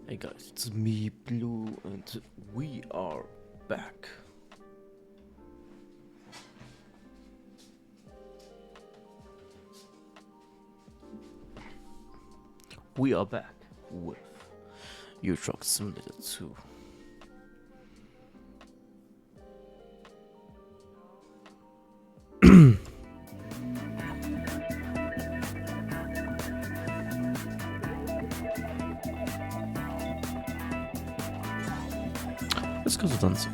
Hey guys, it's me, Blue, and we are back. We are back with Euro Truck Simulator 2. Let's go to Danzig.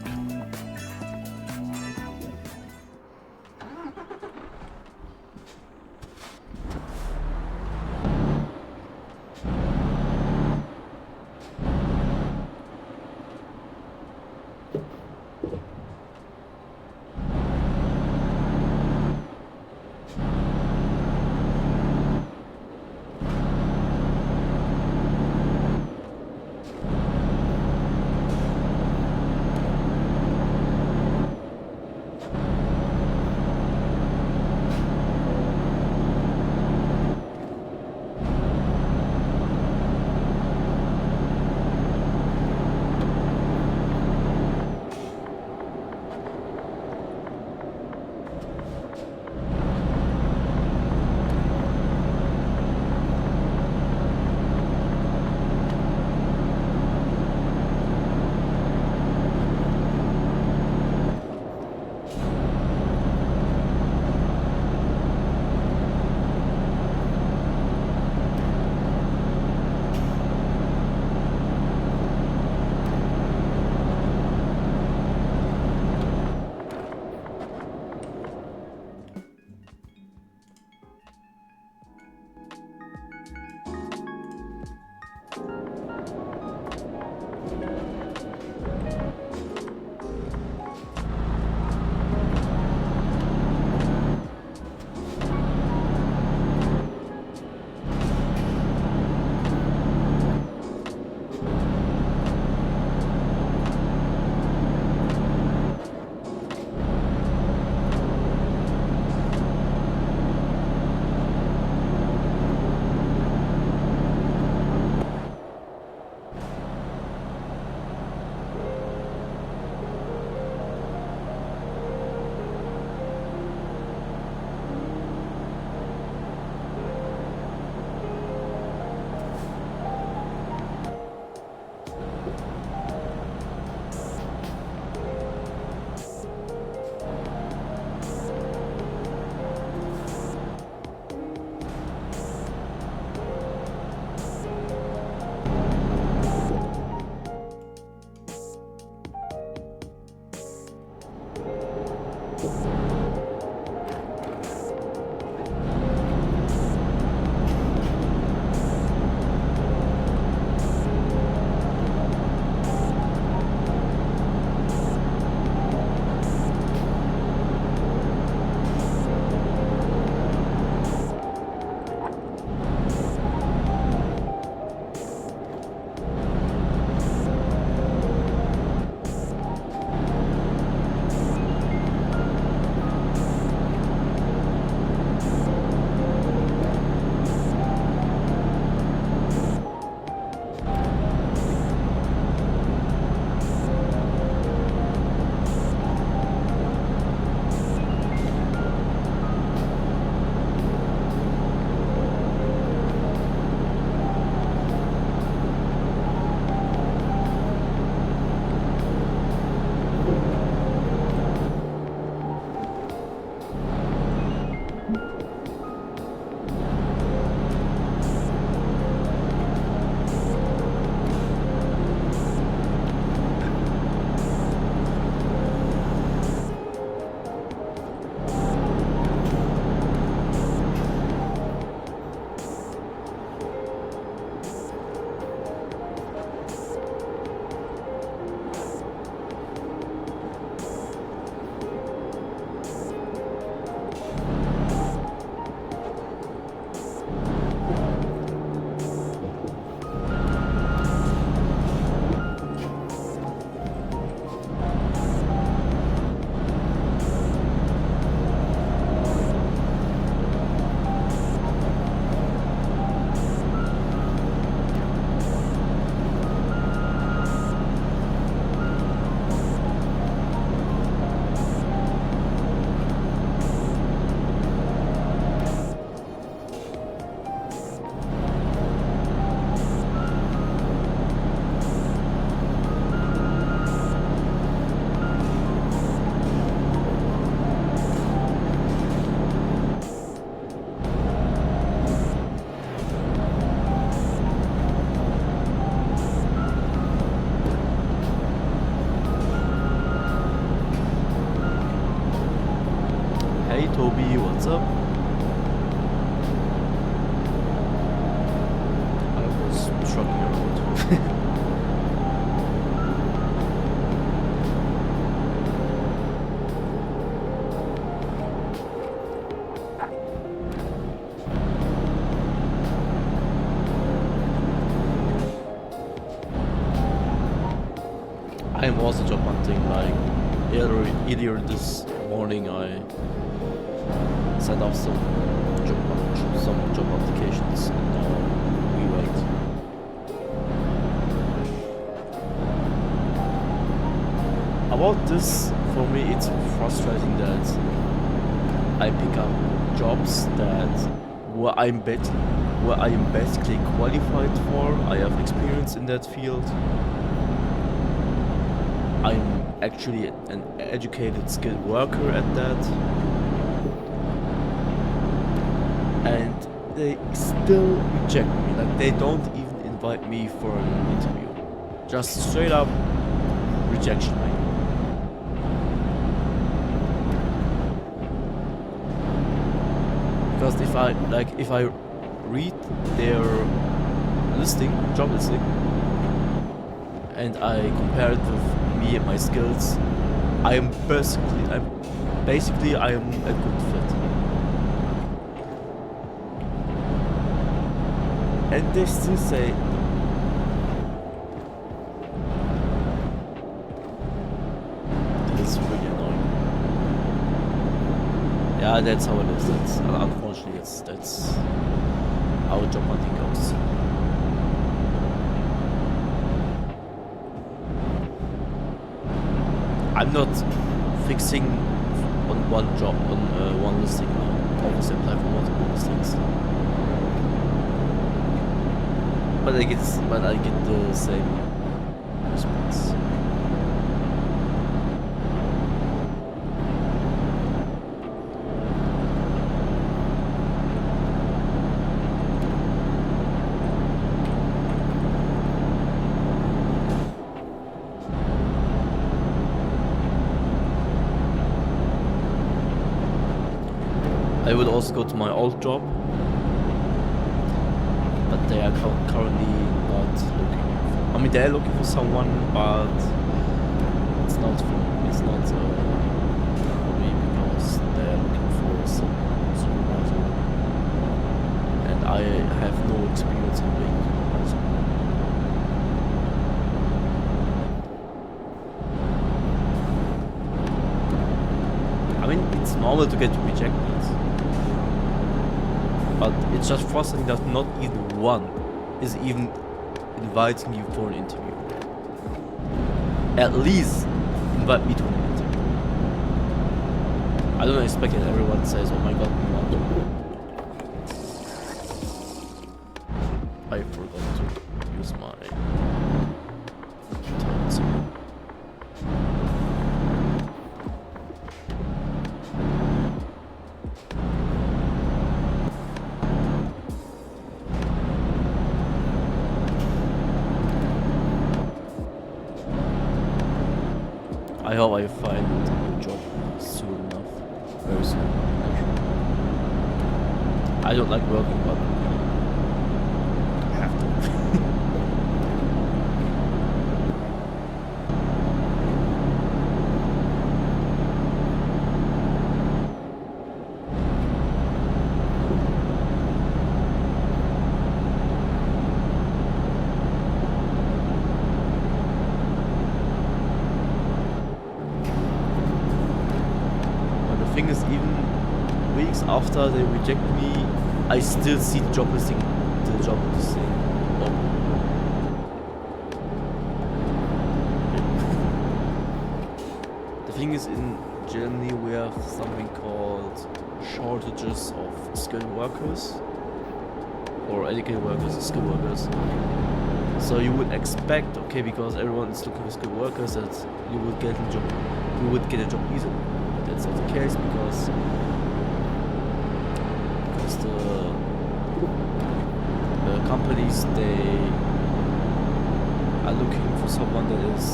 I'm also job hunting. Like earlier this morning, I set up some job applications, and now we wait. About this, for me, it's frustrating that I pick up jobs that where I am basically qualified for. I have experience in that field. I'm actually an educated, skilled worker at that, and they still reject me. Like, they don't even invite me for an interview. Just straight up rejection rate. Because if I read their job listing, and I compare it with me and my skills, I am basically a good fit. And they still say, this is really annoying. Yeah, that's how it is. That's unfortunately that's how job hunting goes. I'm not fixing on one job, on one listing now. Obviously apply for multiple listings. But I get the same response. I would also go to my old job, but they are currently not looking. I mean, they're looking for someone, but it's not for me because they're looking for some supervisor, and I have no experience in being supervisor. I mean, it's normal to get rejected. But it's just frustrating that not even one is even inviting you for an interview. At least invite me to an interview. I don't expect that everyone says, oh my god, we want to. I forgot to use my tones. I hope I find a job soon enough. Very soon, actually. I don't like working, but I have to. Thing is, even weeks after they reject me, I still see the job listing open. The thing is, in Germany we have something called shortages of skilled workers, or educated workers, skilled workers. So you would expect, okay, because everyone is looking for skilled workers, that you would get a job easily. That's not the case because the companies, they are looking for someone that is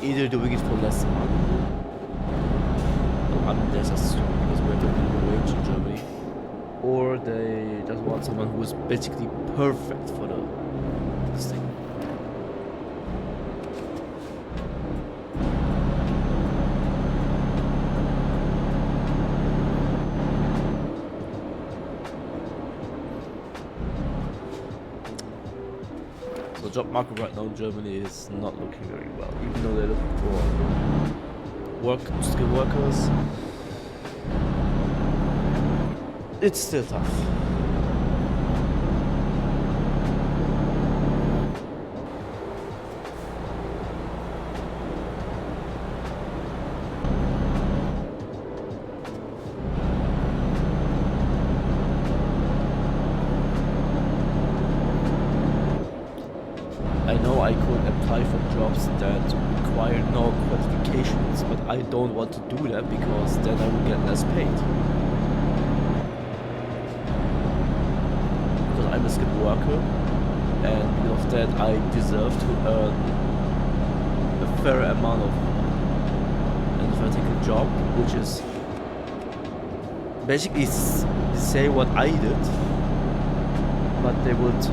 either doing it for less money. I mean, that's just because we have a minimum wage in Germany, or they just want someone who is basically perfect for this thing. So the job market right now in Germany is not looking very well, even though they're looking for skilled workers. It's still tough. I know I could apply for jobs that require no qualifications, but I don't want to do that because then I will get less paid. Because I'm a skilled worker, and because of that I deserve to earn a fair amount of an vertical job, which is basically say what I did, but they would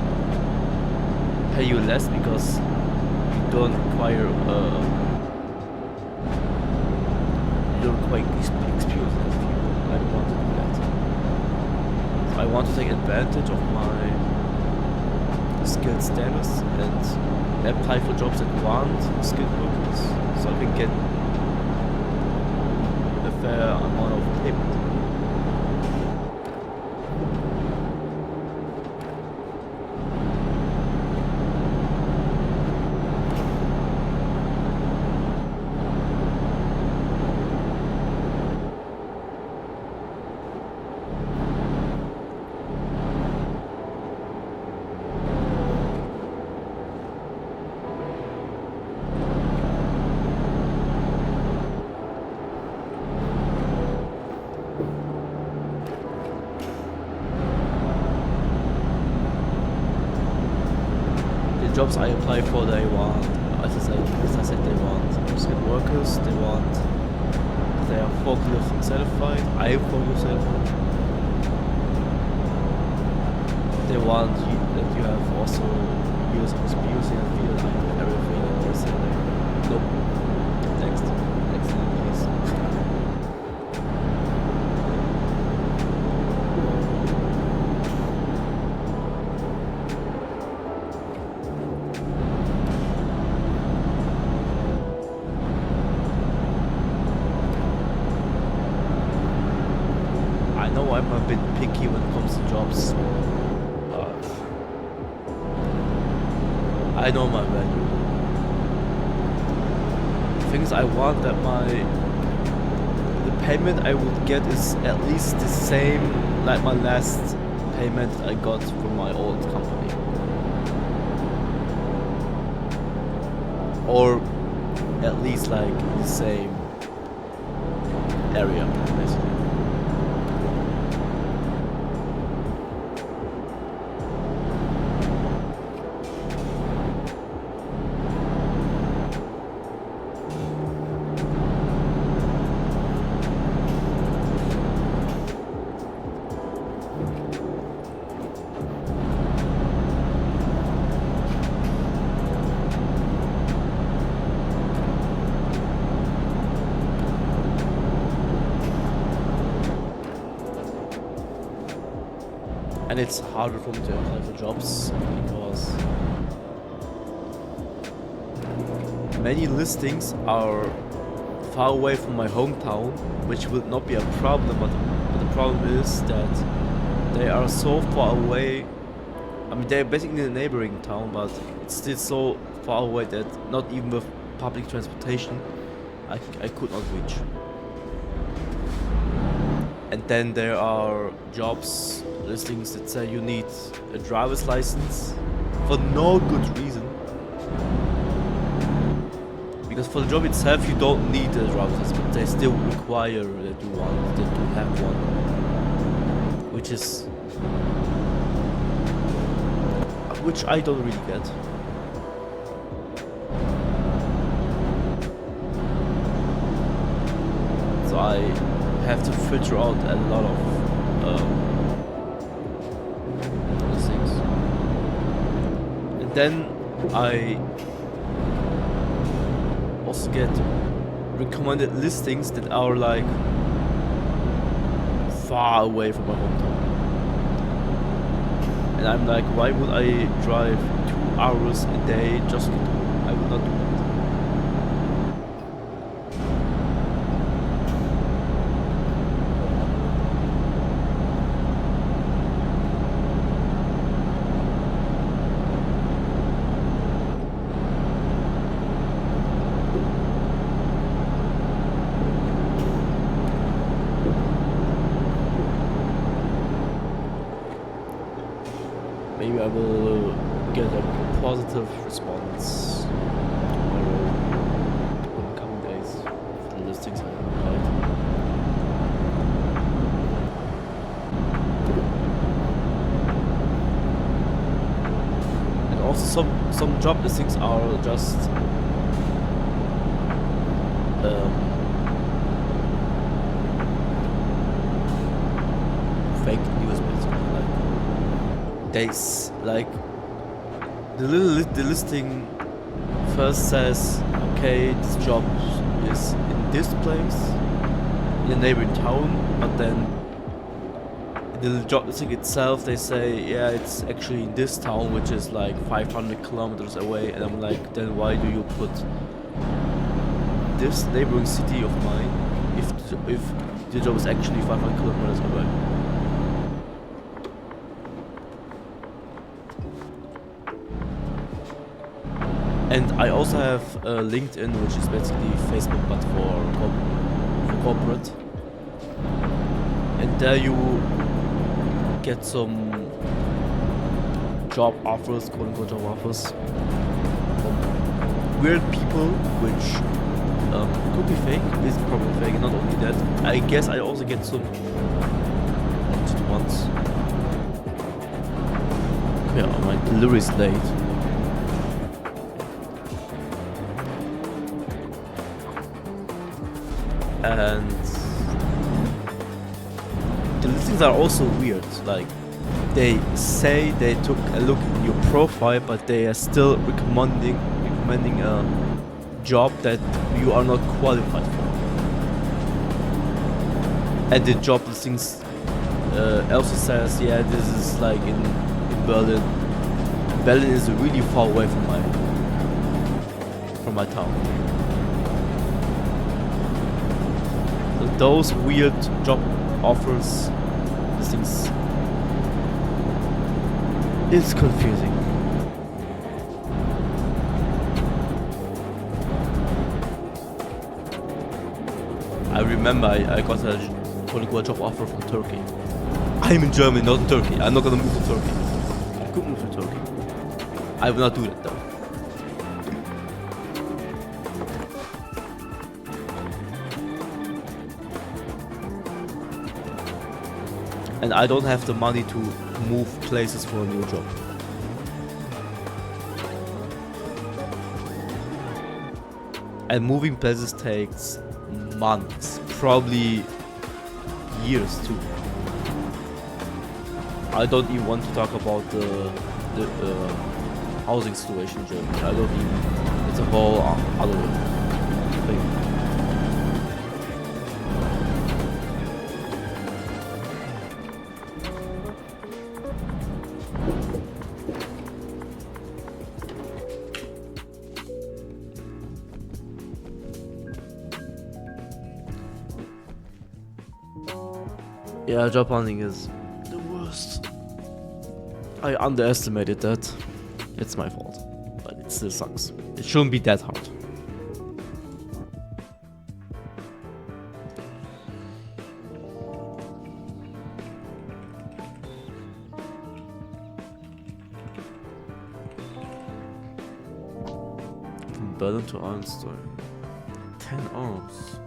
pay you less because you don't require experience as people. I don't want to do that. So I want to take advantage of my skilled status and apply for jobs that want skilled workers, so I can get a fair amount of payment. Jobs I apply for, they want, as I said, they want skilled workers, they are forklift certified, I am forklift certified. They want that you have also years of experience in the field, I have everything and they say like, nope, next please. I know I'm a bit picky when it comes to jobs, but I know my value. The thing is, I want that the payment I would get is at least the same like my last payment I got from my old company, or at least like the same area, basically. And it's harder for me to apply for jobs because many listings are far away from my hometown, which will not be a problem, but the problem is that they are so far away. I mean, they're basically in a neighboring town, but it's still so far away that not even with public transportation I could not reach. And then there are jobs listings that say you need a driver's license for no good reason. Because for the job itself you don't need a driver's license, but they still require that you have one. Which I don't really get. So I have to filter out a lot of things. And then I also get recommended listings that are like far away from my hometown. And I'm like, why would I drive 2 hours a day just to do it. I will not do that. Maybe I will get a positive response tomorrow in the coming days for the listings I applied. And also some job listings are just fake news basically. Like the listing first says, okay, this job is in this place in a neighboring town, but then in the job listing itself they say, yeah, it's actually in this town, which is like 500 kilometers away. And I'm like, then why do you put this neighboring city of mine if the job is actually 500 kilometers away? And I also have LinkedIn, which is basically Facebook but for corporate. And there you get some job offers, quote unquote job offers, from weird people, which could be fake, is probably fake. And not only that, I guess I also get some legit ones. Okay, my delivery is late. And the listings are also weird. Like, they say they took a look at your profile, but they are still recommending a job that you are not qualified for. And the job listings also says, yeah, this is like in Berlin. Berlin is really far away from my town. Those weird job offers, these things, it's confusing. I remember I got a quote-unquote job offer from Turkey. I'm in Germany, not in Turkey. I'm not gonna move to Turkey. I could move to Turkey. I will not do that though. And I don't have the money to move places for a new job. And moving places takes months, probably years too. I don't even want to talk about the housing situation in Germany. I don't even, it's a whole other thing. Yeah, job hunting is the worst. I underestimated that. It's my fault. But it still sucks. It shouldn't be that hard. From Berlin to Einstein. 10 hours.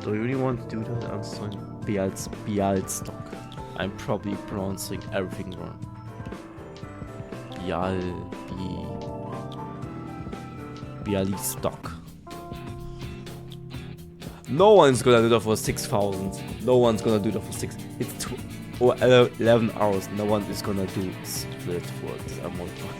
Do you really want to do that, Einstein? Bialystok. I'm probably pronouncing everything wrong. Bialystok. No one's gonna do that for 6,000. No one's gonna do that for 6. It's 11 hours. No one is gonna do split for this amount of time.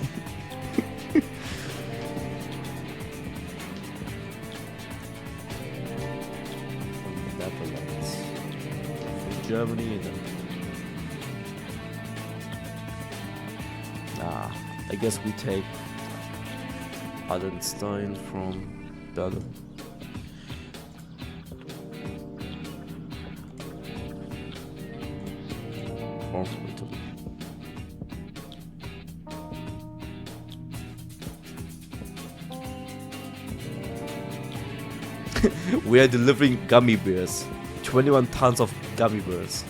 Germany and then I guess we take Allenstein from Berlin. Or from Italy. We are delivering gummy bears. 21 tons of gummy bears.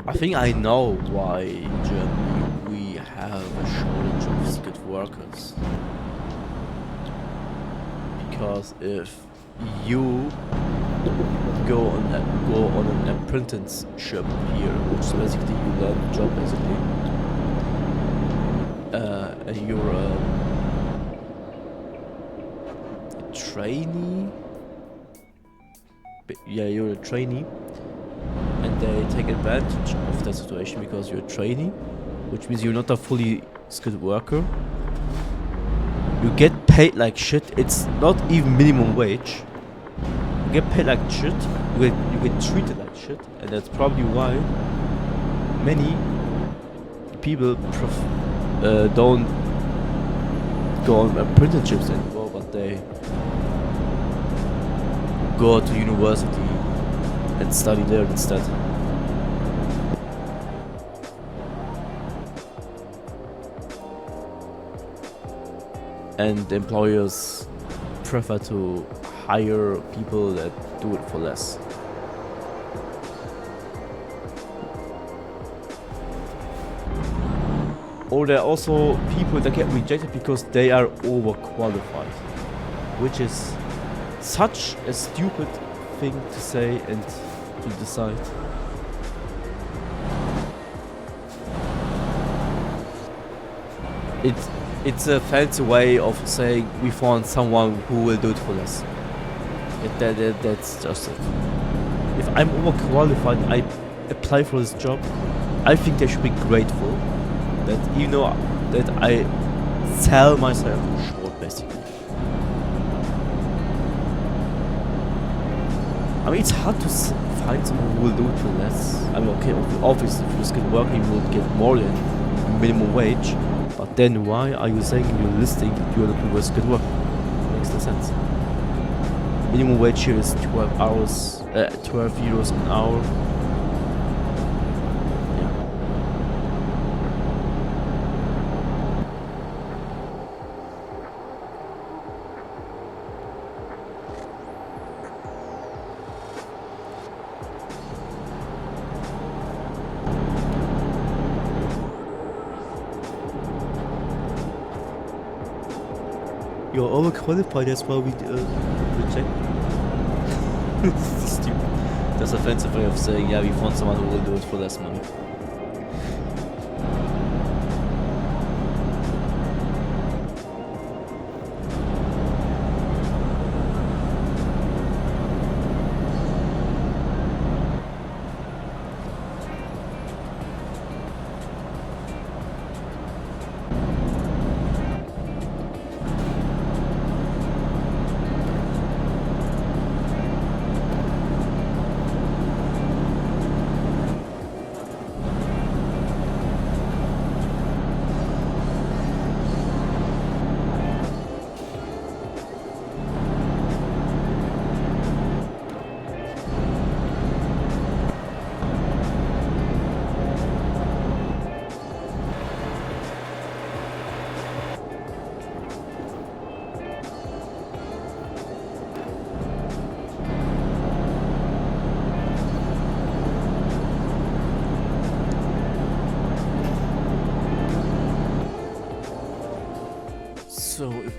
I think I know why in Germany we have a shortage of skilled workers. Because if you go on an apprenticeship here, which is basically you learn a job basically, and you're a trainee. Yeah, you're a trainee. And they take advantage of that situation because you're a trainee, which means you're not a fully skilled worker. You get paid like shit. It's not even minimum wage. You get paid like shit. You get treated like shit, and that's probably why many people don't go on apprenticeships anymore, but they go to university and study there instead. And employers prefer to hire people that do it for less. Or there are also people that get rejected because they are overqualified, which is such a stupid thing to say and to decide. It's a fancy way of saying we found someone who will do it for less. That's just it. If I'm overqualified, I apply for this job. I think they should be grateful that that I sell myself short, basically. I mean, it's hard to find someone who will do it for less. I mean, okay, obviously, if you're skilled worker, you will get more than minimum wage. But then why are you saying in your listing that you are looking for a skilled worker? Makes no sense. Minimum wage here is 12 euros an hour. You're overqualified, that's why we reject you. Stupid. That's a fancy way of saying, yeah, we found someone who will do it for less money.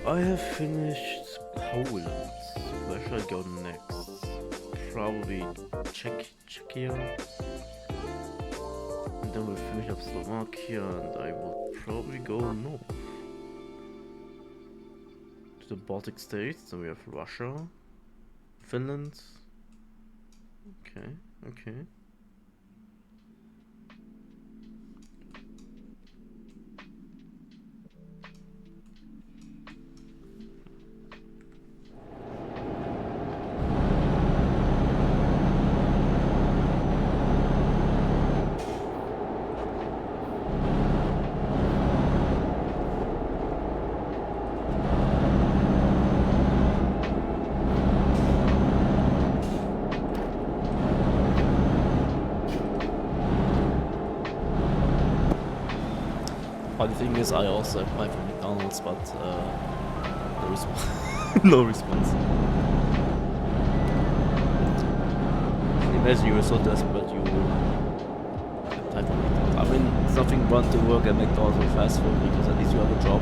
I have finished Poland. Where should I go next? Probably Czechia. And then we'll finish up Slovakia, and I will probably go north to the Baltic states. Then we have Russia, Finland. Okay, okay. But the thing is, I also applied for McDonald's, but no response. No response. Imagine you were so desperate you applied for McDonald's. I mean, it's nothing wrong to work at McDonald's or fast food because at least you have a job.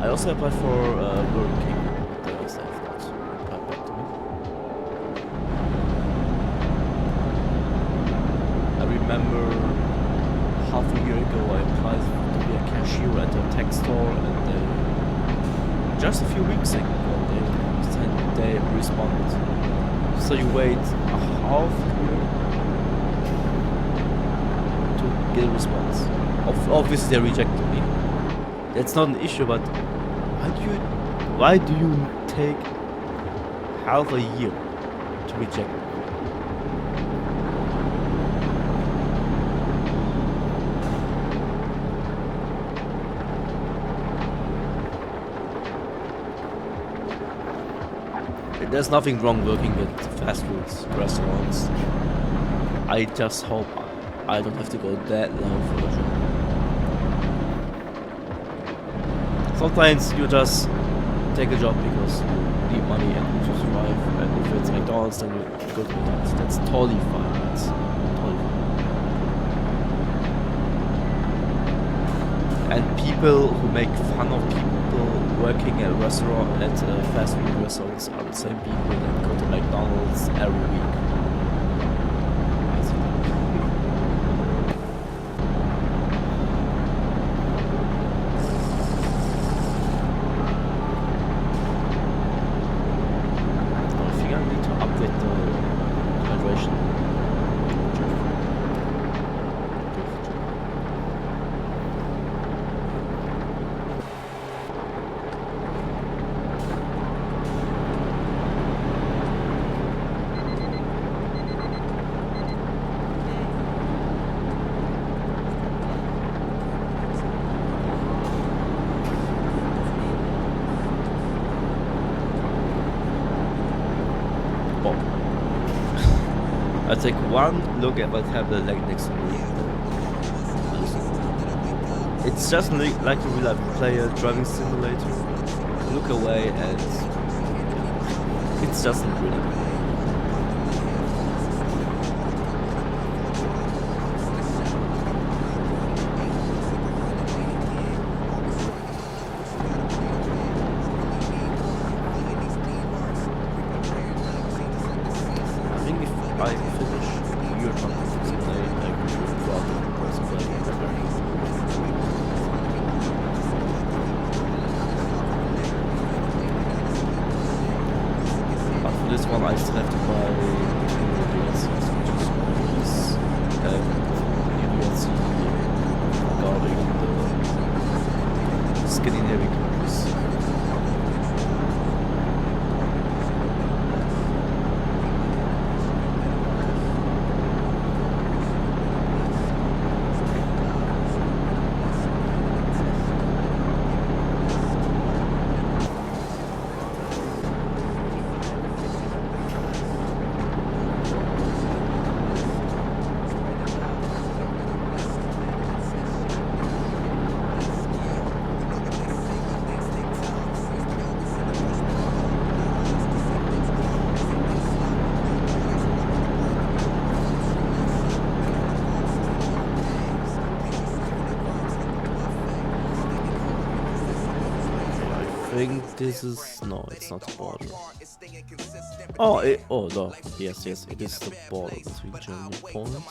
I also applied for Burger King, but they have not replied back to me. I remember half a year ago I applied to be a cashier at a tech store, and just a few weeks ago they responded. So you wait a half year to get a response. Obviously they rejected me. That's not an issue, but why do you take half a year to reject? There's nothing wrong working at fast food restaurants. I just hope I don't have to go that low for a job. Sometimes you just take a job because you need money and you survive, and if it's McDonald's, then you go to McDonald's. That's totally fine. That's totally fine. And people who make fun of people working at fast food restaurants are the same people that go to McDonald's every week. I take one look at my tablet like next to me. It's just like a real life player driving simulator. Look away and it's just really good. This one I still have to buy DLCs, which is DLC regarding the Scandinavian countries. think this is no, it's not the border. Oh, no, yes, it is the border between Germany and Poland.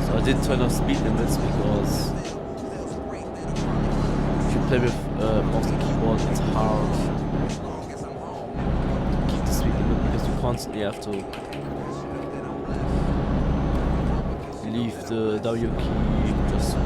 So I did turn off speed limits because if you play with mouse and keyboard, it's hard to keep the speed limit because you constantly have to leave the W key just.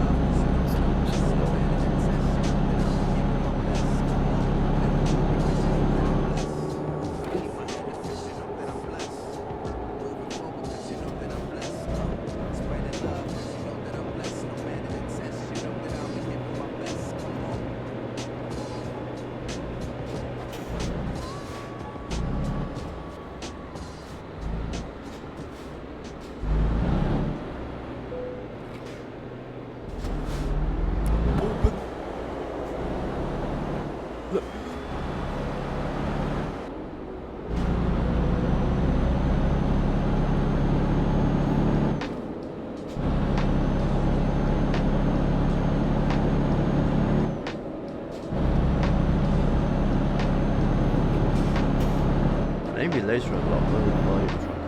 Maybe later I'll upload my truck.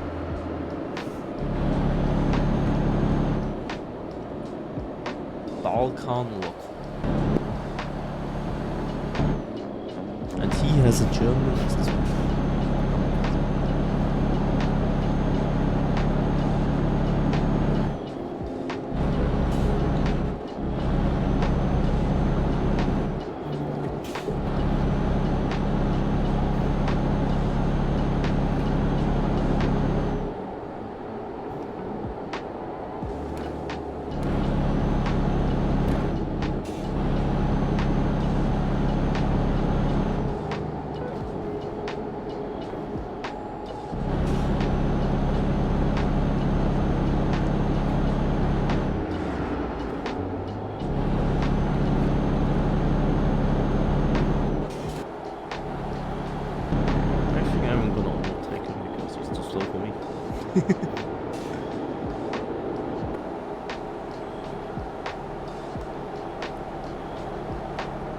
Balkan look. And he has a German accent.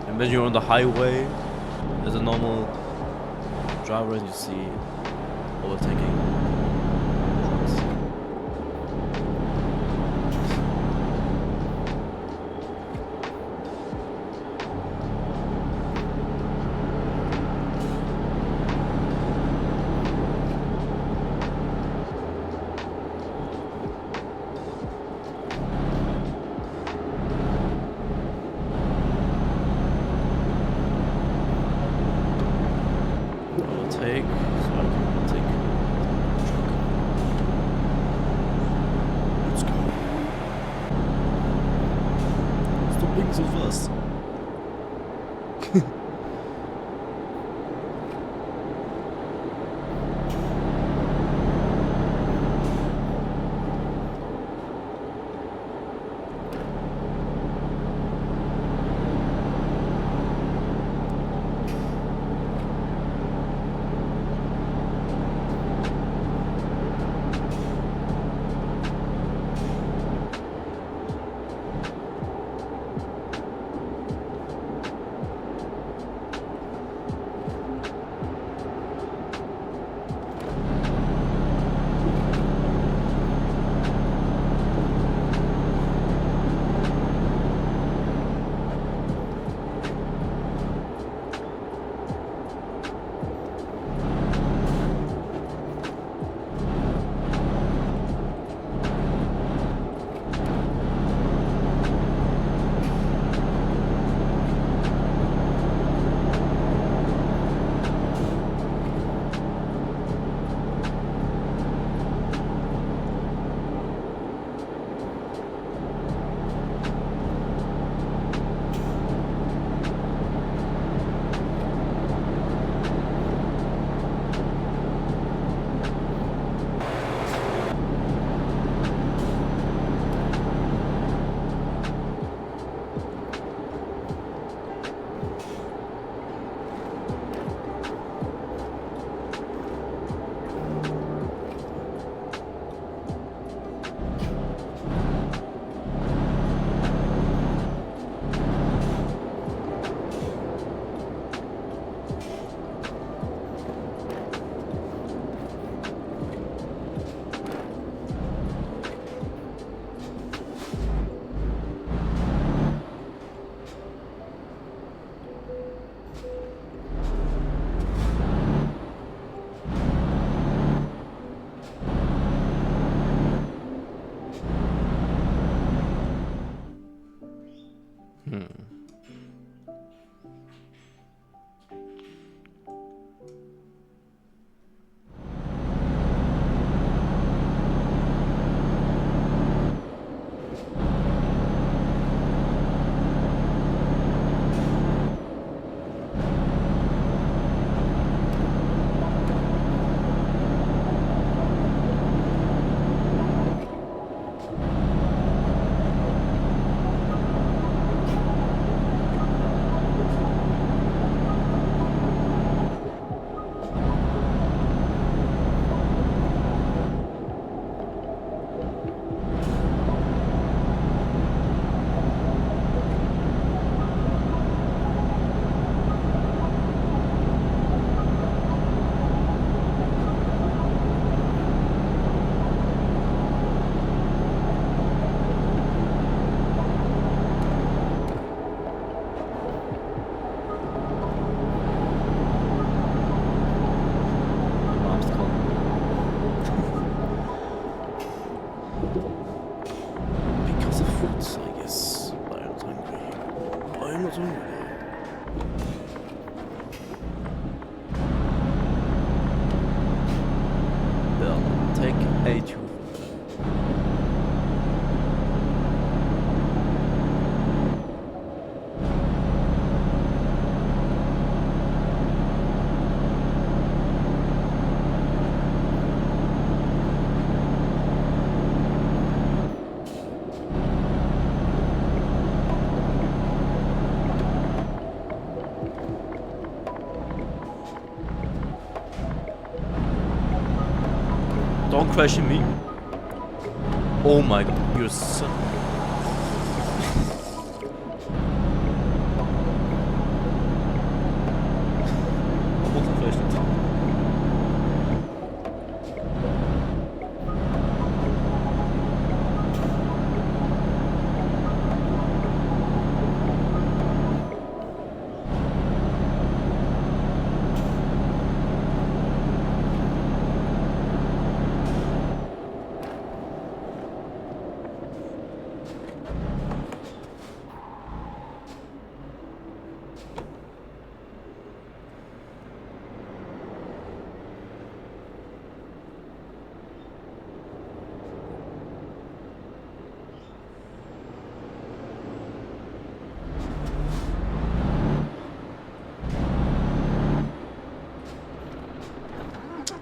And when you're on the highway as a normal driver and you see overtaking trucks. Take, so I can take the truck. Let's go. Stop being so fast. Hmm. Mom's calling. Because of food, I guess. But I'm not hungry. I'm not hungry. Well, take A2. Don't question me. Oh my god, you're so... Almost crashed it.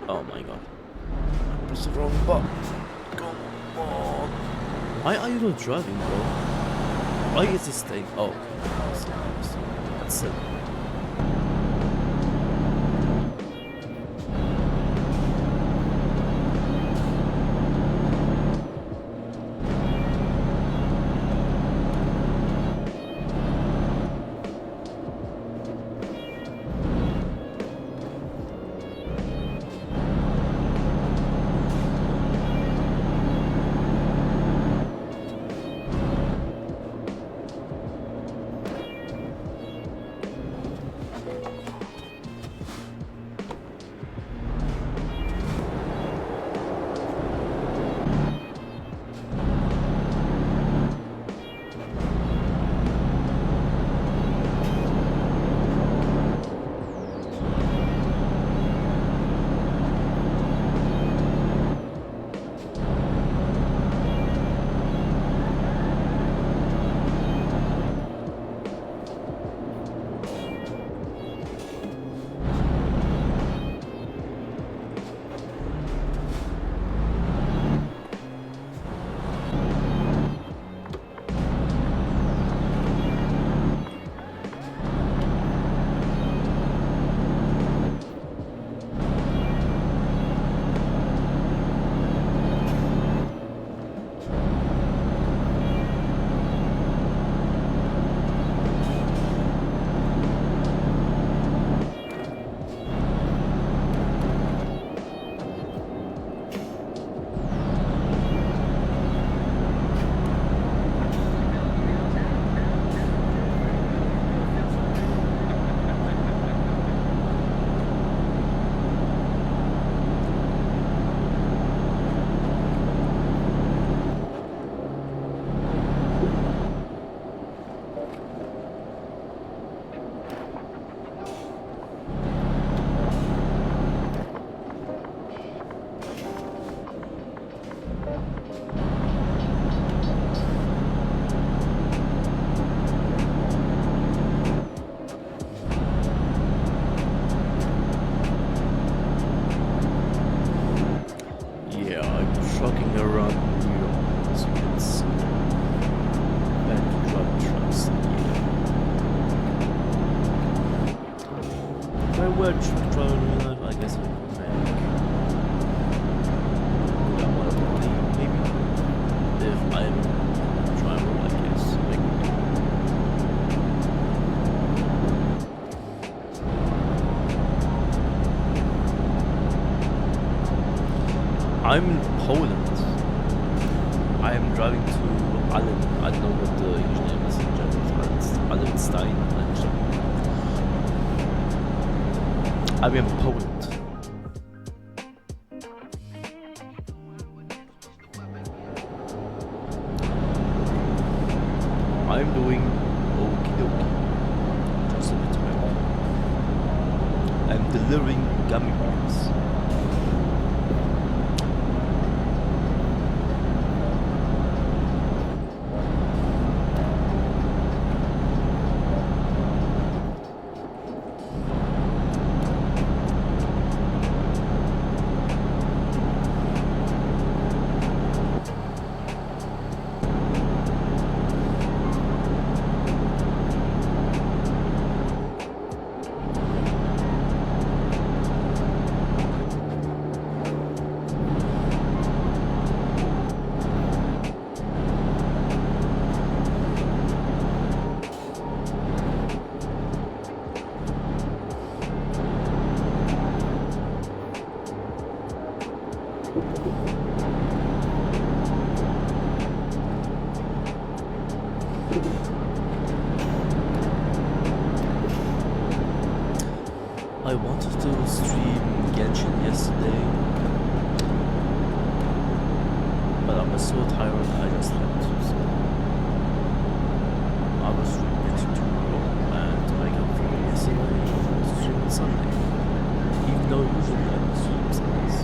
Oh my god. I pressed the wrong button. Come on. Why are you not driving, bro? Why is this thing? Oh, okay. That's it. I try in real life, I guess I could make that one maybe. If I'm trying to, I guess, make I'm in Poland. I am driving to Allen. I don't know what the English name is in German. Allenstein. I'm in Poland. I'm doing okie dokie. Just a bit right. I'm delivering gummy bears. I wanted to stream Genshin yesterday, but I was so tired I just left. So I was streaming Genshin tomorrow and I got from yesterday to stream on Sunday, even though usually I would stream Sundays.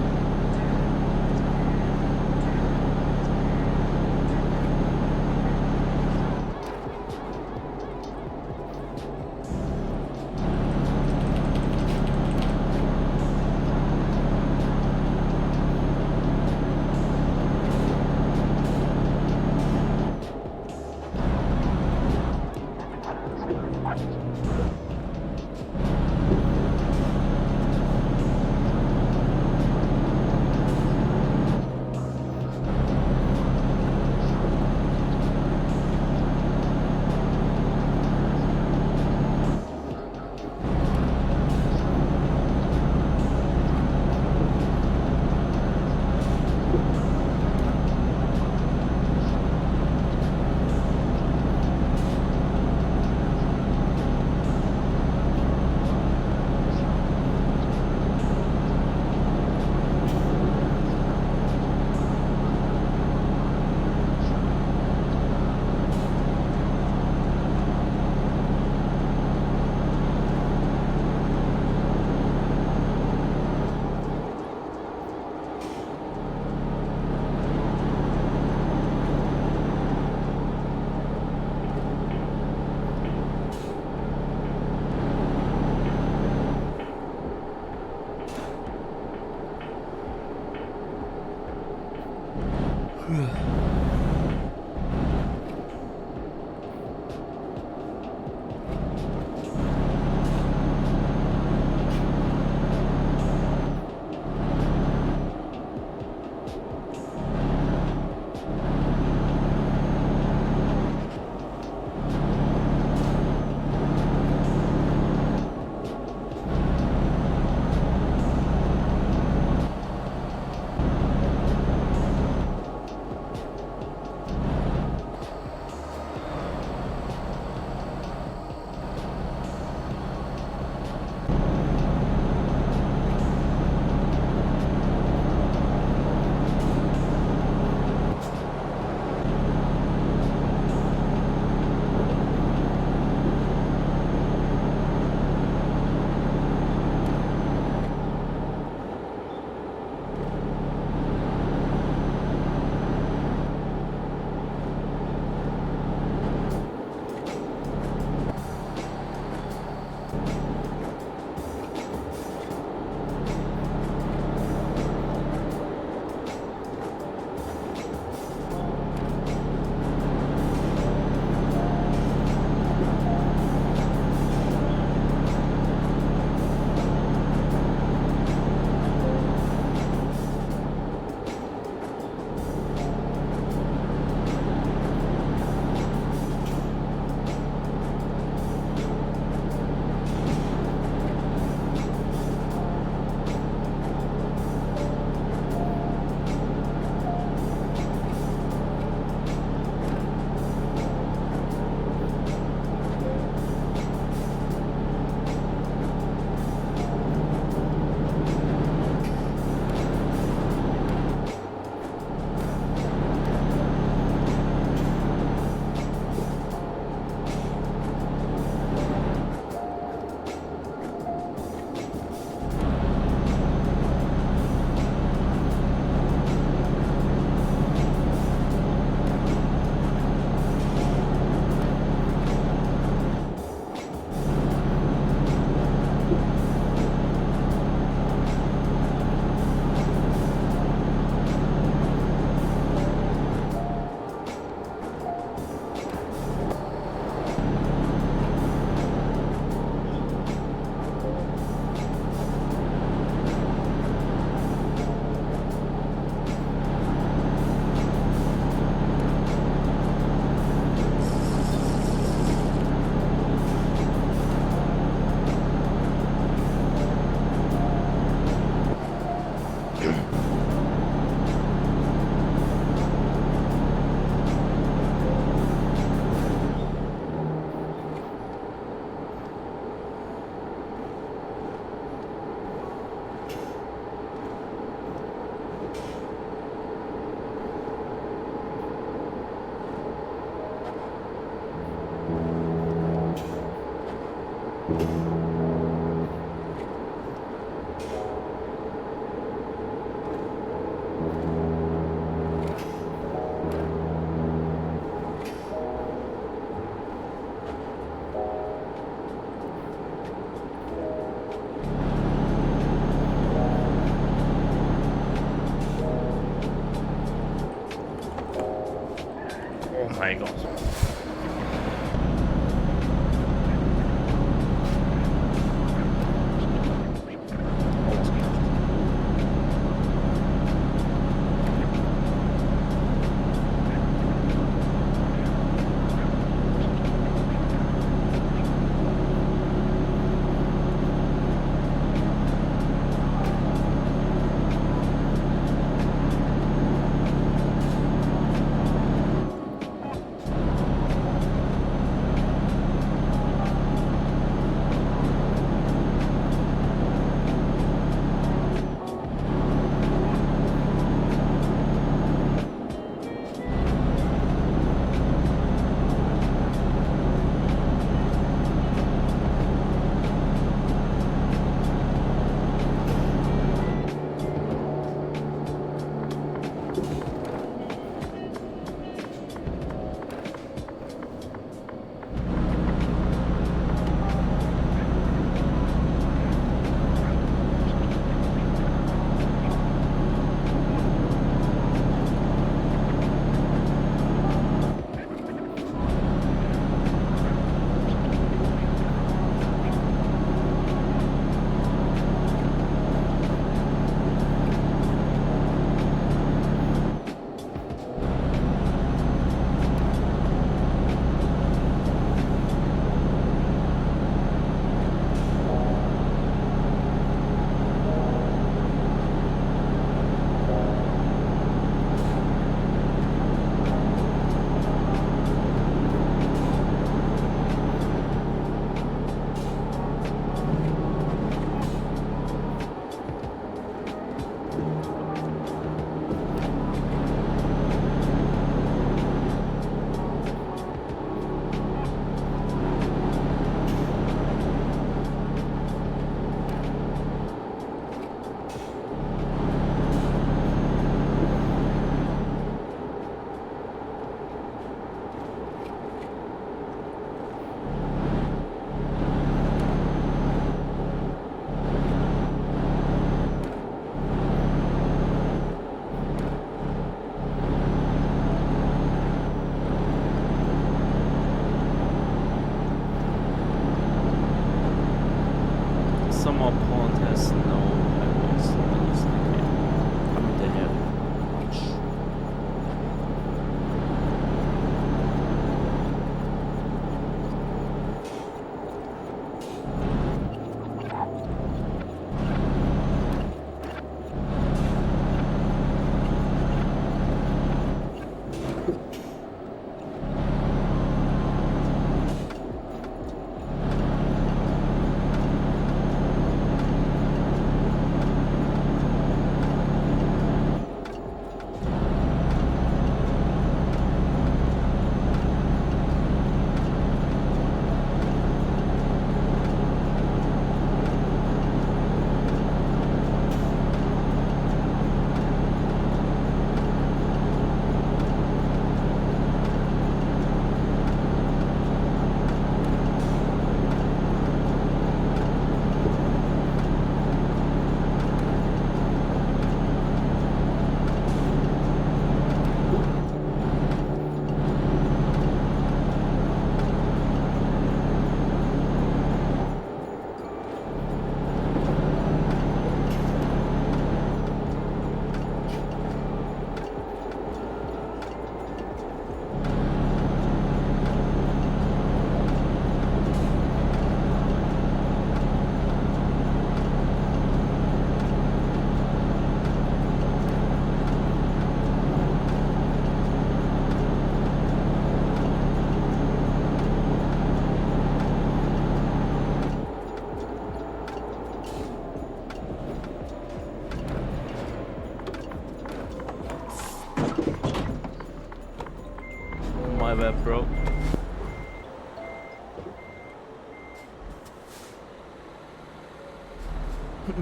bro.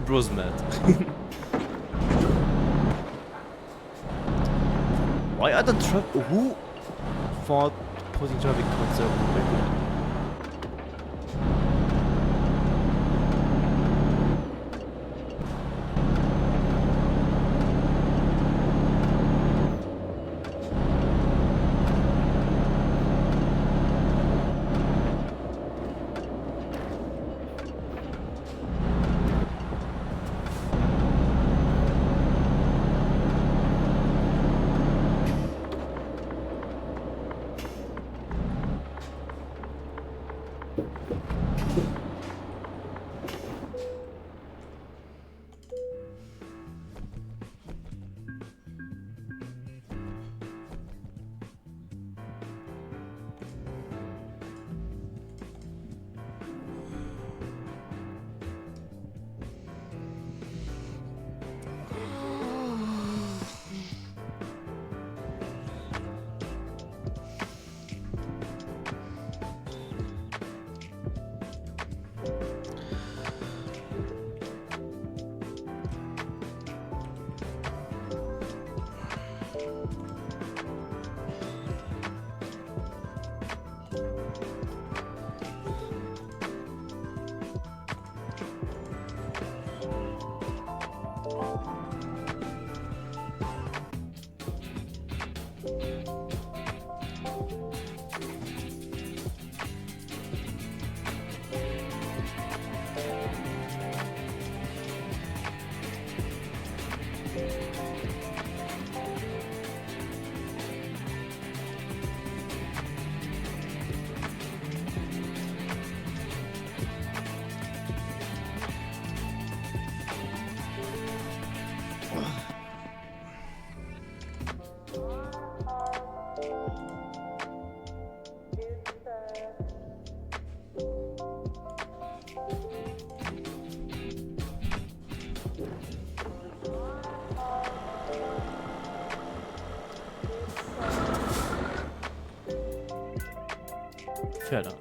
Bro's mad. Why are the who thought putting traffic cones there would be good? Pferde.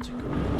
Sticker.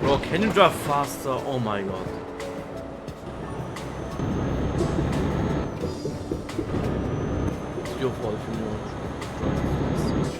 Bro, can you drive faster? Oh my god. It's your fault if you don't drive fast.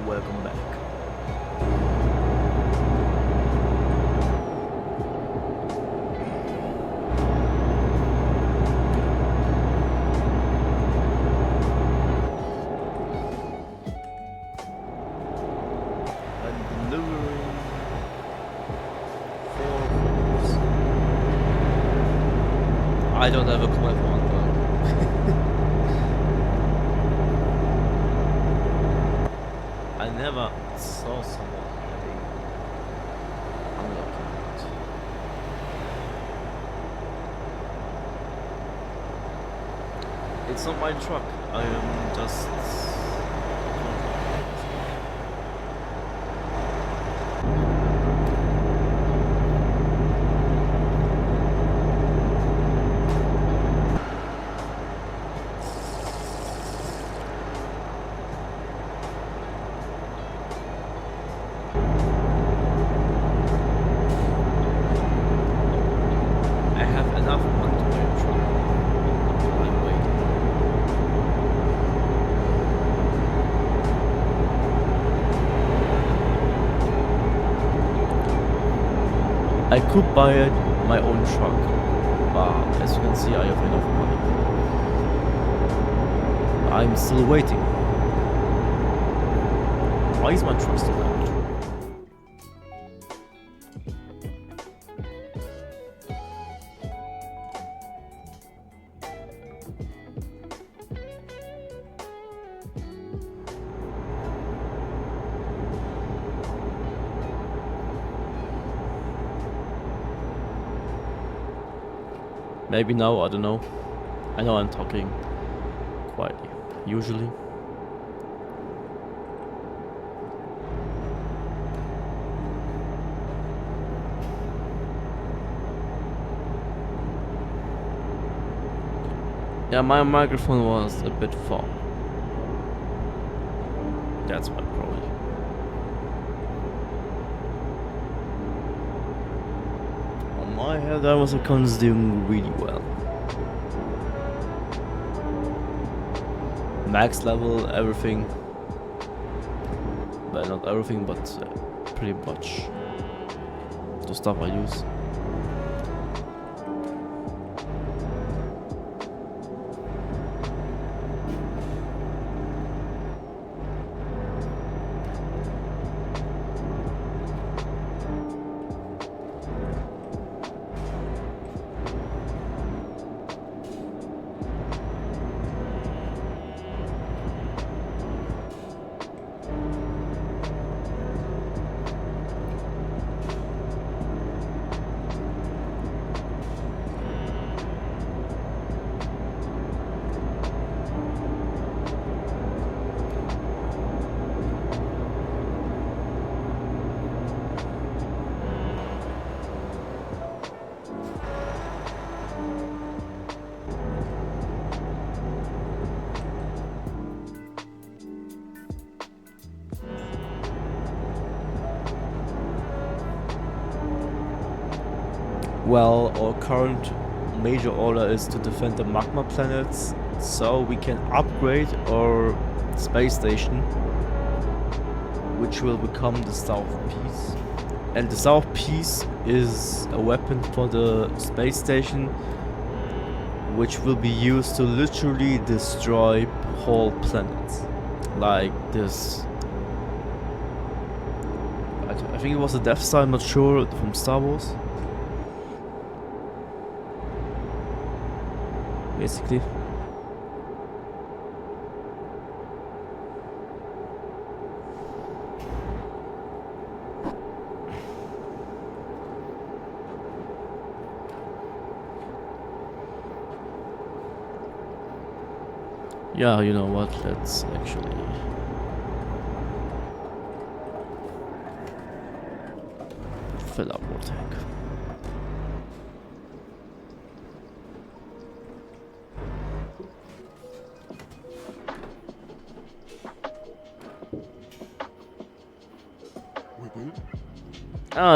welcome back. I'm delivering 4 hours. I don't have a command for one. I never saw someone having unlocked it. It's not my truck. I am just. I have enough money to buy a truck. I'm waiting. I could buy my own truck, but as you can see, I have enough money. I'm still waiting. Why is my truck still out? Maybe now, I don't know. I know I'm talking quietly, usually. Yeah, my microphone was a bit far. That's why probably. On my head, I was doing really well. Max level, everything. Well, not everything, but pretty much the stuff I use. Well, our current major order is to defend the magma planets, so we can upgrade our space station, which will become the South Piece. And the South Piece is a weapon for the space station, which will be used to literally destroy whole planets. Like this. I think it was a Death Star, I'm not sure, from Star Wars. Basically. Yeah, you know what, let's actually fill up our tank.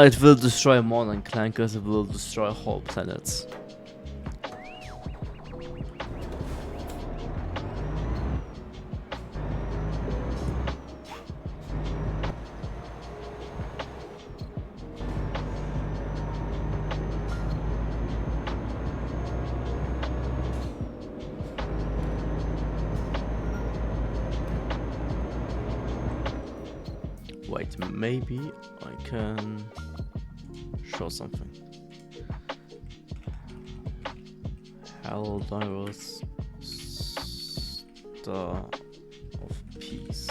It will destroy more than clankers, it will destroy whole planets. Wait, maybe I can show something. Helldivers Star of Peace.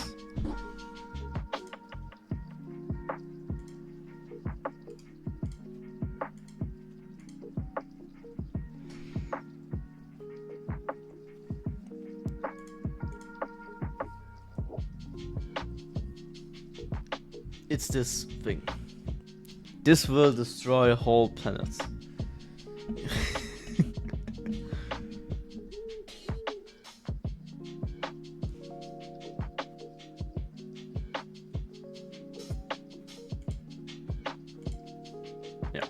It's this thing. This will destroy whole planets. Yeah.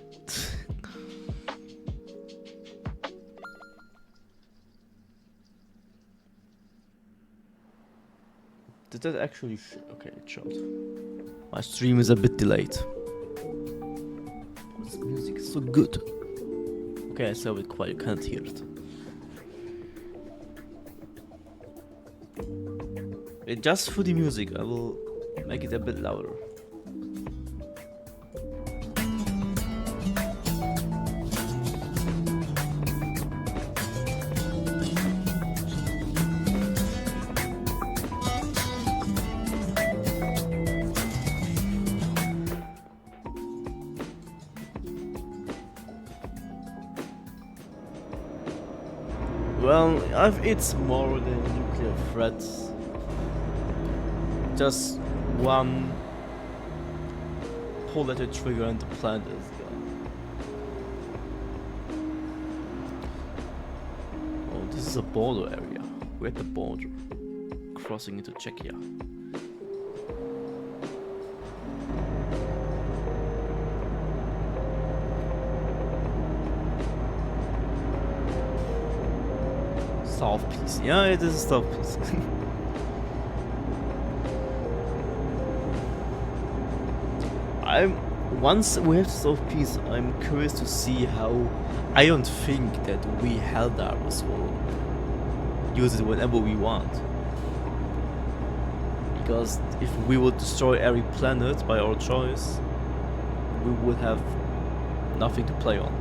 Did that actually okay, it showed. My stream is a bit delayed. This music is so good. Okay, I saw it quiet, you can't hear it. Just for the music, I will make it a bit louder. Well, it's more than nuclear threats. Just one pull at the trigger and the planet is gone. Oh, this is a border area. We're at the border, crossing into Czechia. South Peace. Yeah, it is South Peace. Once we have South Peace, I'm curious to see how. I don't think that we Helldivers will use it whenever we want. Because if we would destroy every planet by our choice, we would have nothing to play on.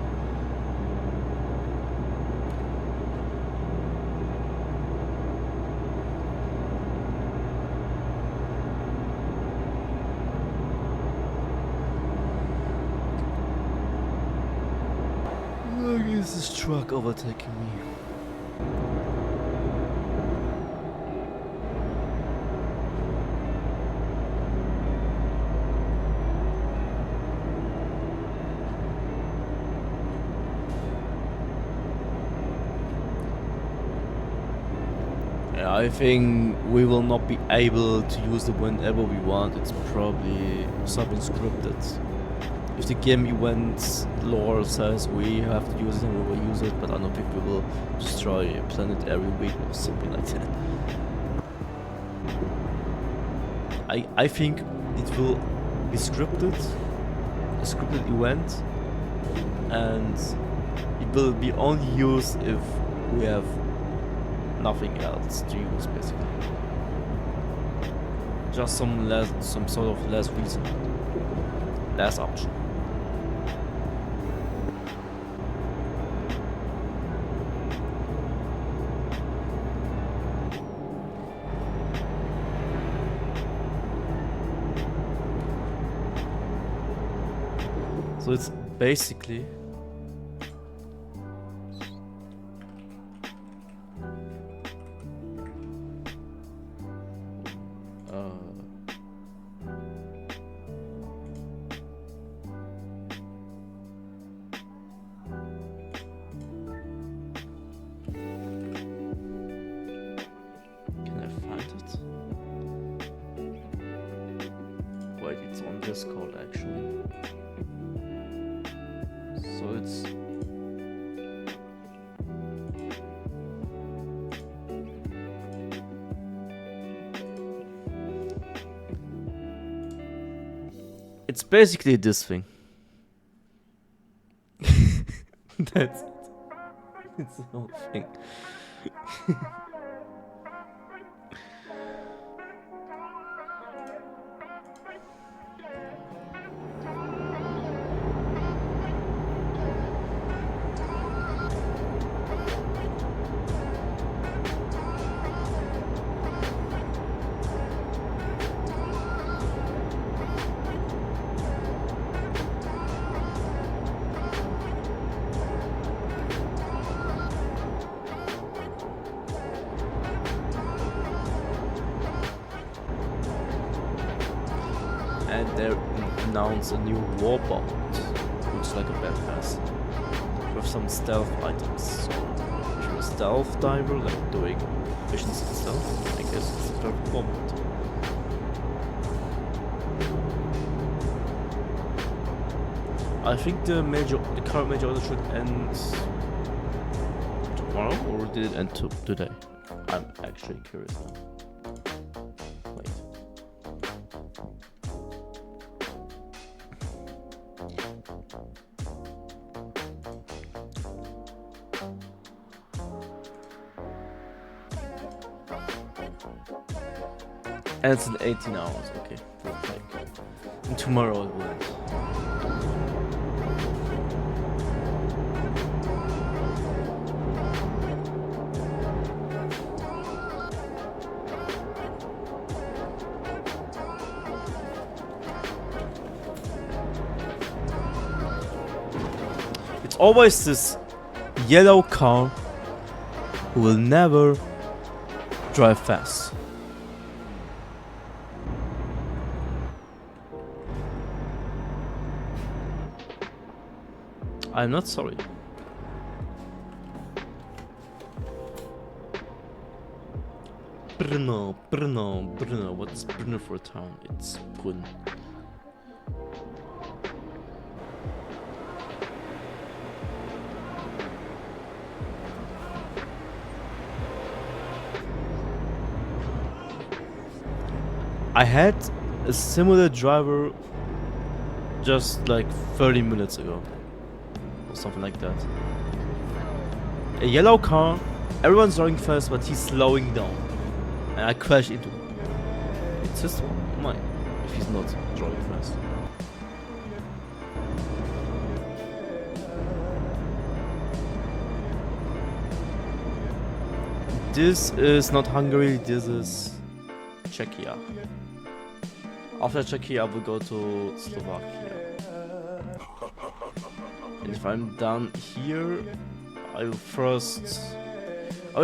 Look, is this truck overtaking me? I think we will not be able to use it whenever we want. It's probably something scripted. If the game event lore says we have to use it, then we will use it, but I don't think we will destroy a planet every week or something like that. I think it will be scripted, a scripted event, and it will be only used if we have nothing else to use, basically. Just some sort of less reason, less option. So it's basically can I find it? Wait, it's on Discord actually. So it's basically this thing. That's it. It's the whole thing. and they announced a new warbot, which is like a badass with some stealth items. So if you're a stealth diver, like doing missions in stealth, I guess it's the perfect warbot. I think the current major order should end tomorrow, or did it end today? I'm actually curious now. Wait. And it's in 18 hours, okay. Perfect. And tomorrow it will end. Always this yellow car who will never drive fast. I'm not sorry. Brno. What is Brno for a town? It's Brünn. I had a similar driver just like 30 minutes ago, or something like that. A yellow car, everyone's driving fast, but he's slowing down, and I crashed into him. It's just mine if he's not driving fast. This is not Hungary, this is Czechia. After Czechia, I will go to Slovakia. And if I'm done here, I will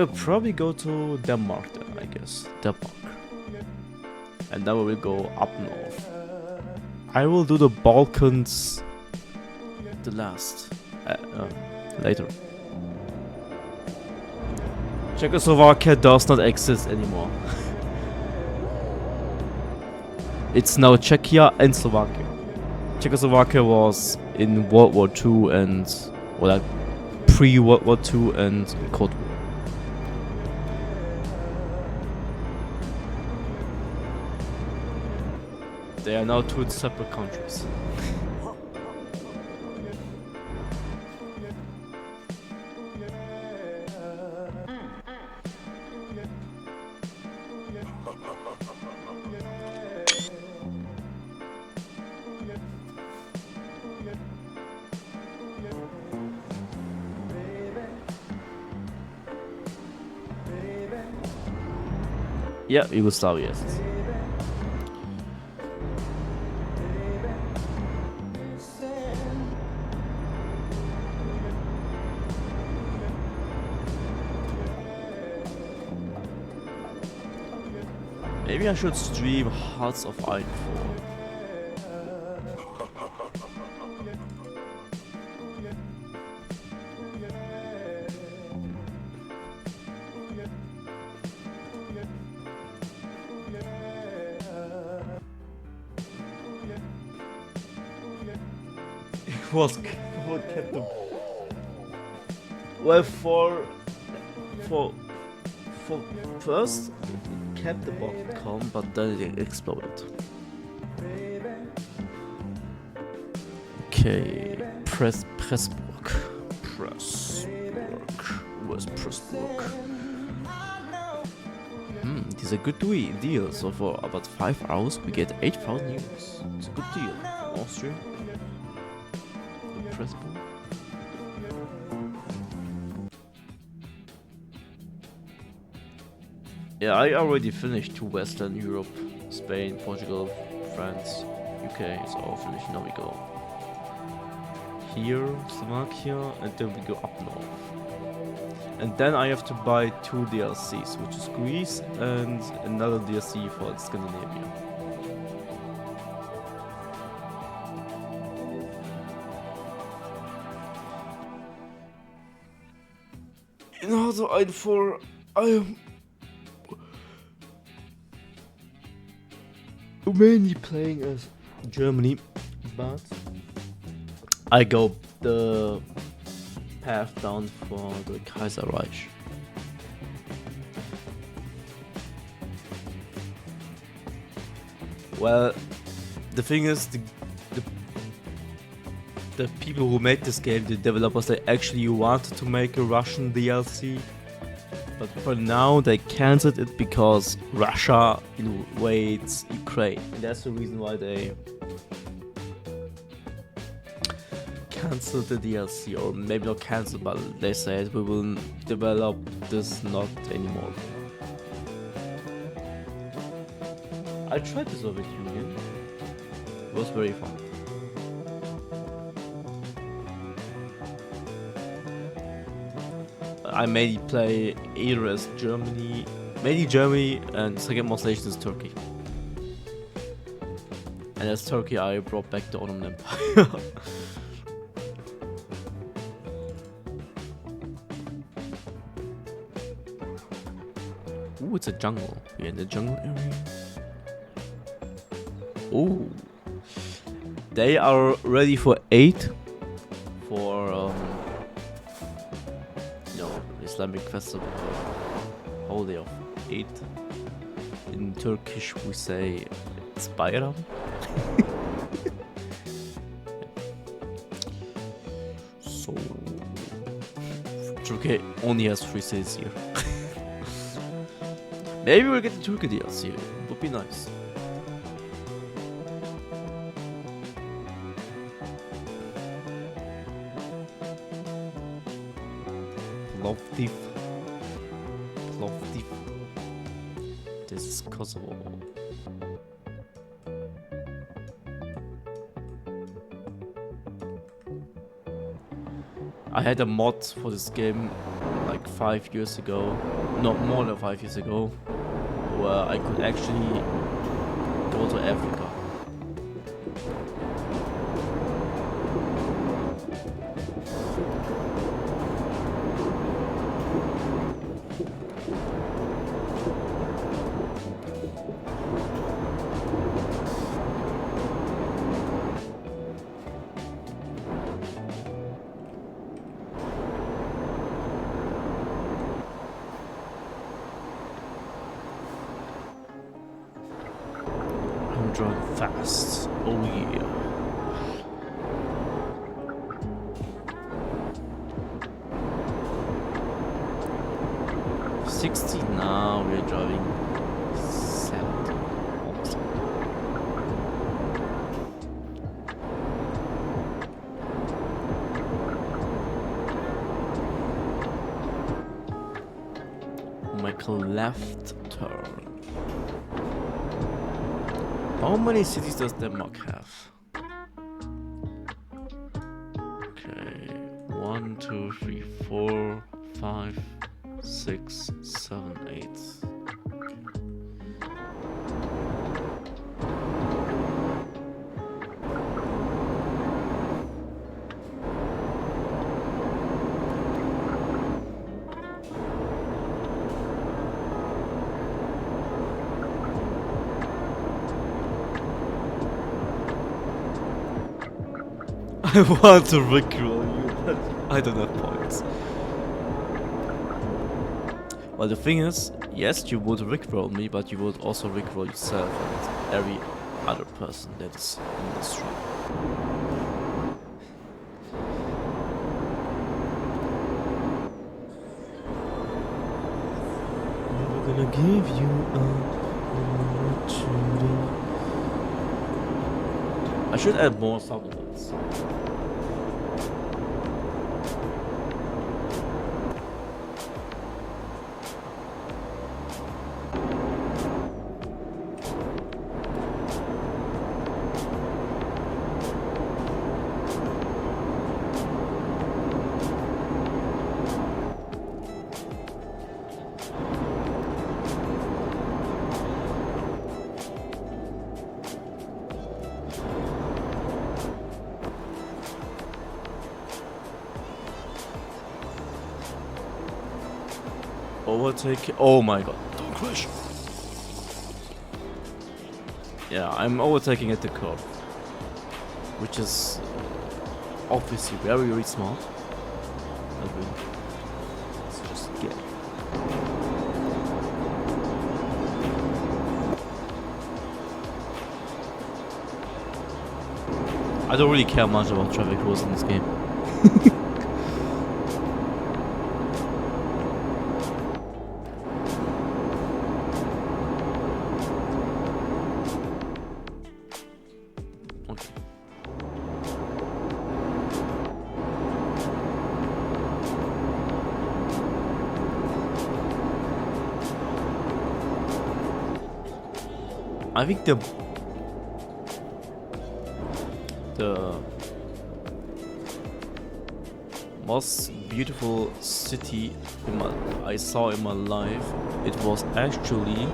probably go to Denmark then, I guess. Denmark. And then we will go up north. I will do the Balkans the last, later. Czechoslovakia does not exist anymore. It's now Czechia and Slovakia. Czechoslovakia was in World War II and, or like pre-World War II and Cold War. They are now two separate countries. Yeah, Yugoslavia, yes. Maybe I should stream Hearts of Iron 4. Was kept the well for first it kept the bottle calm, but then it exploded. Okay, Pressburg. Where's Pressburg? This is a good deal. So for about 5 hours we get 8,000 euros. It's a good deal from Austria. Pressburg. Yeah, I already finished to Western Europe, Spain, Portugal, France, UK. It's all finished. Now we go here, Slovakia, and then we go up north. And then I have to buy 2 DLCs, which is Greece and another DLC for Scandinavia. also ein for mainly playing as Germany, but I go the path down for the Kaiserreich. Well, the thing is, the people who made this game, the developers, they actually wanted to make a Russian DLC, but for now they cancelled it because Russia invades Ukraine, and that's the reason why they cancelled the DLC, or maybe not cancelled, but they said we will develop this not anymore. I tried the Soviet Union. It was very fun. I mainly play either as Germany, mainly Germany, and second most nation is Turkey. And as Turkey, I brought back the Ottoman Empire. Ooh, it's a jungle. We're in the jungle area. Ooh. They are ready for 8 for Islamic festival, holiday of 8. In Turkish we say it's Bayram. So Turkey only has 3 cities here. Maybe we'll get the Turkey DLC. Would be nice. Plovdiv. This is Kosovo. I had a mod for this game like 5 years ago, not more than 5 years ago, where I could actually go to Africa. I'm driving fast. Oh yeah. $60 now, we're driving 70. Almost. Make a left turn. How many cities does Denmark have? Okay, 1, 2, 3, 4, 5, 6, 7, 8. I want to rickroll you, but I don't have points. Well, the thing is, yes, you would rickroll me, but you would also rickroll yourself and every other person that is in the stream. Never gonna give you up. I should add more sound effects. overtaking. Oh my god! Don't crash. Yeah, I'm overtaking at the curb, which is obviously very, very smart. But let's just get. I don't really care much about traffic rules in this game. Okay. I think the most beautiful city I saw in my life, it was actually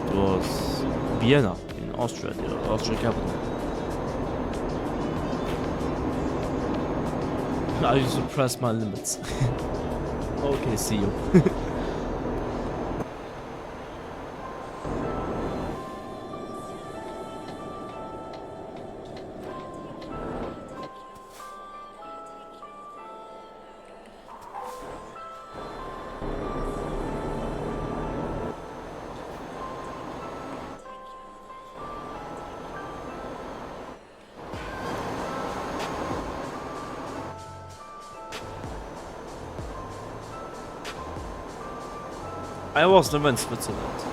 it was Vienna in Austria, the Austrian capital. I used to press my limits. Okay, see you. I was never in Switzerland.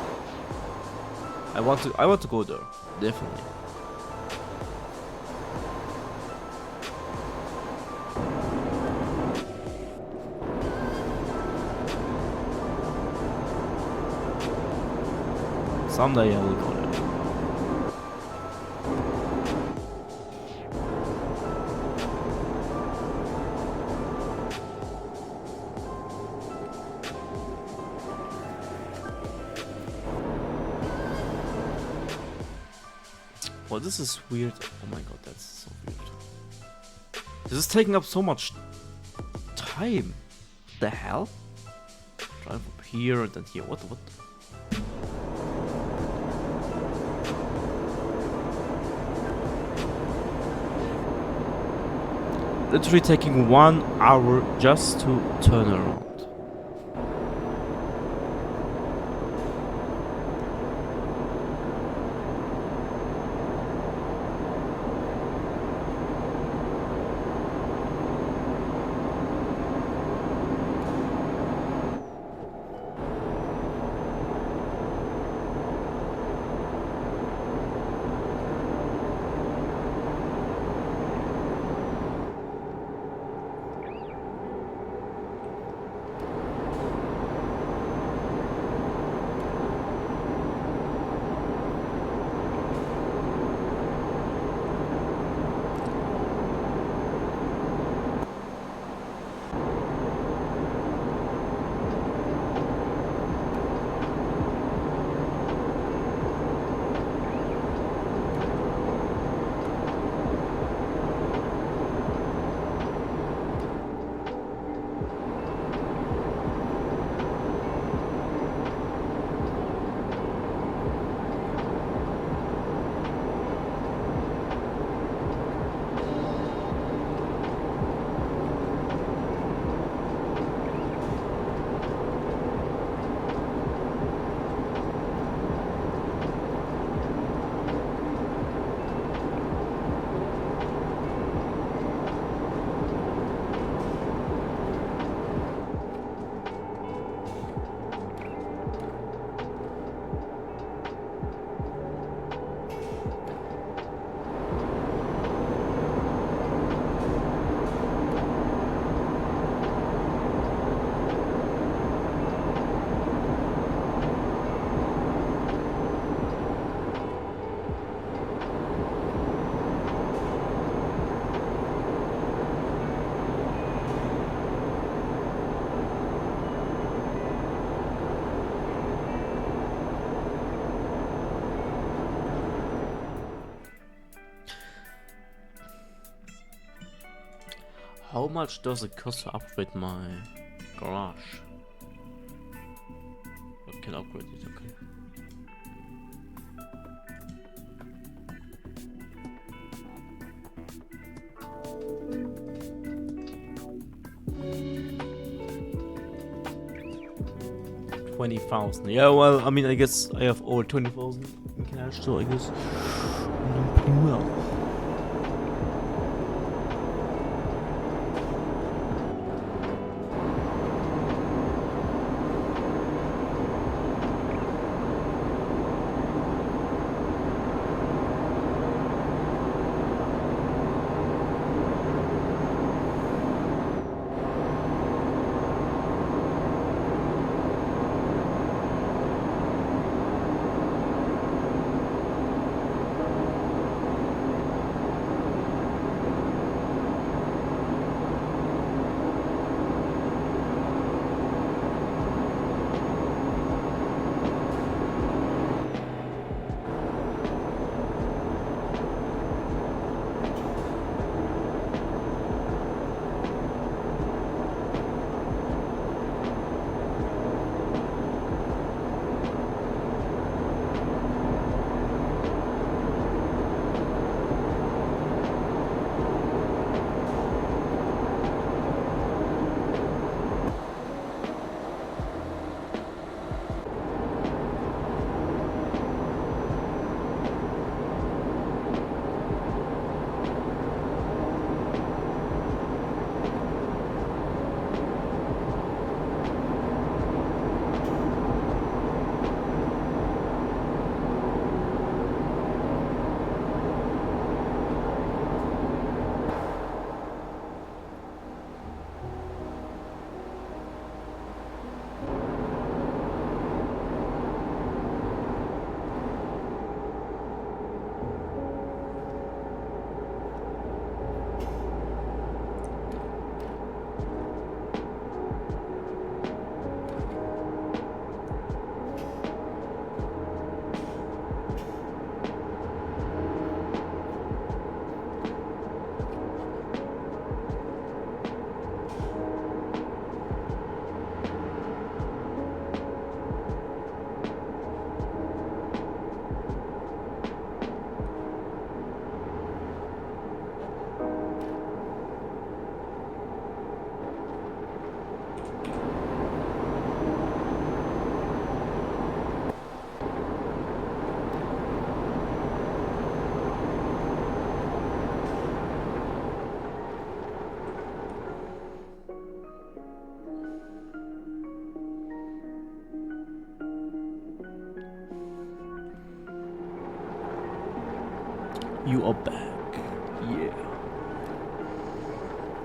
I want to go there, definitely. Someday I will go there. Well, this is weird. Oh my god, that's so weird. This is taking up so much time. The hell? Drive up here and then here. What? Literally taking 1 hour just to turn around. How much does it cost to upgrade my garage? I can upgrade it, okay. $20,000. Yeah, well, I mean, I guess I have over 20,000 in cash, so I guess I'm doing pretty well. You are back. Yeah.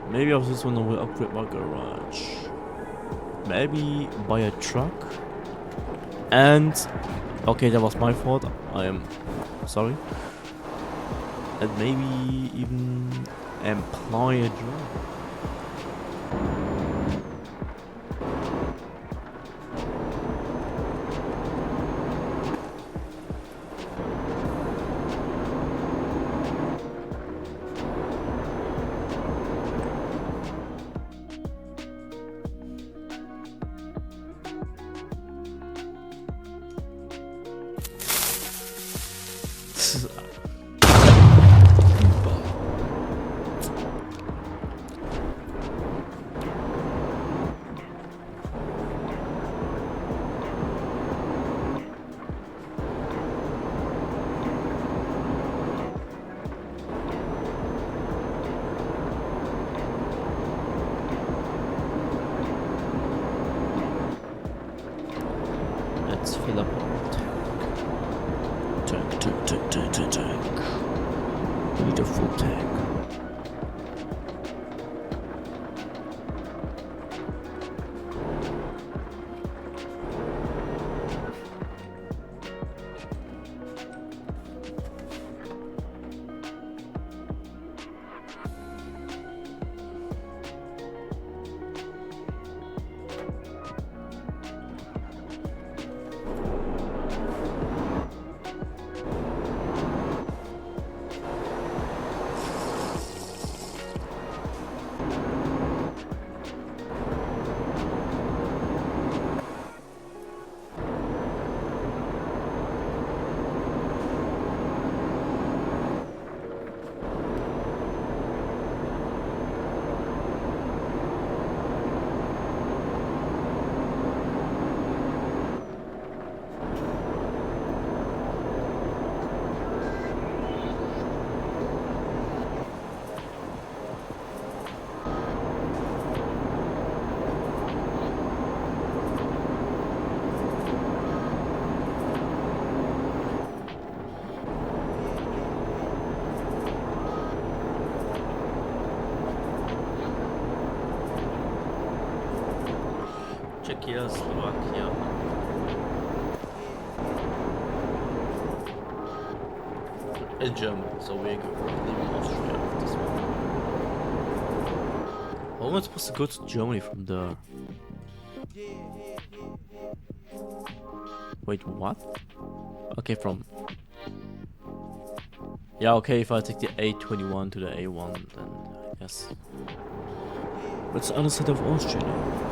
Maybe I was just gonna upgrade my garage. Maybe buy a truck. And okay, that was my fault. I am sorry. And maybe even employ a driver. Let's fill up our tank. Need a full tank. Czechia, Slovakia. And Germany, so we're leaving Austria with this one. How am I supposed to go to Germany from there? Wait, what? Okay, from... Yeah, okay, if I take the A21 to the A1, then I guess... What's the other side of Austria now?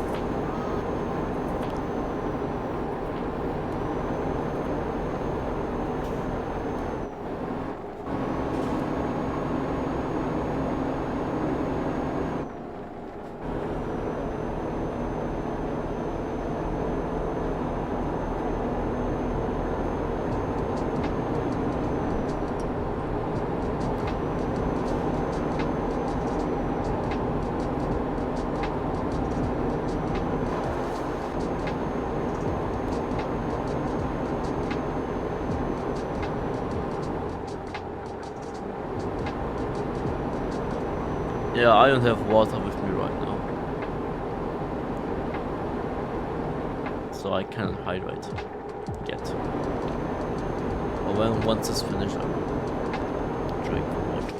Yeah, I don't have water with me right now. So I can't hydrate yet. But when once it's finished, I will drink water.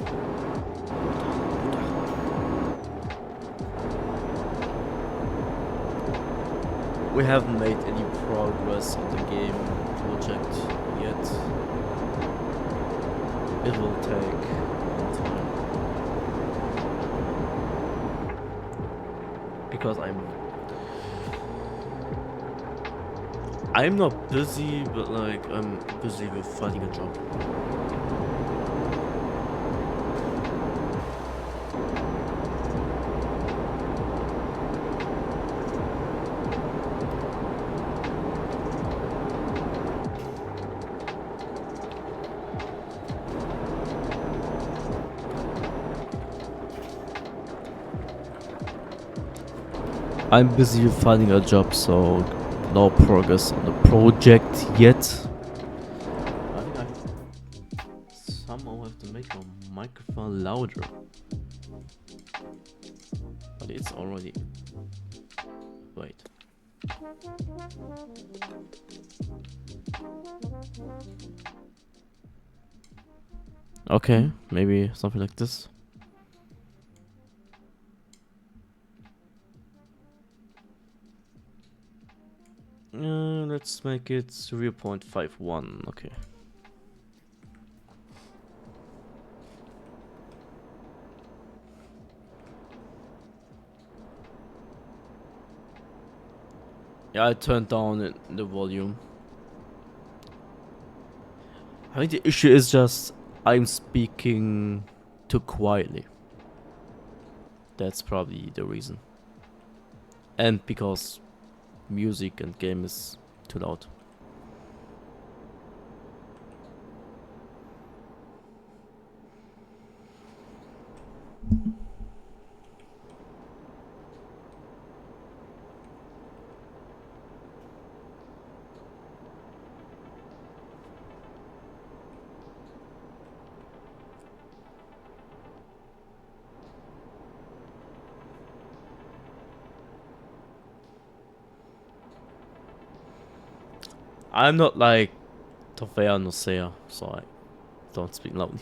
We haven't made any progress on the game project yet. It will take some time. Because I'm not busy, but like I'm busy with finding a job. I'm busy finding a job, so no progress on the project yet. I think I somehow have to make my microphone louder. But it's already... Wait. Okay, maybe something like this. Let's make it 0.51, okay. Yeah, I turned down the volume. I think the issue is just I'm speaking too quietly. That's probably the reason. And because music and game is too loud. I'm not like Tofea Nosea, so I don't speak loudly.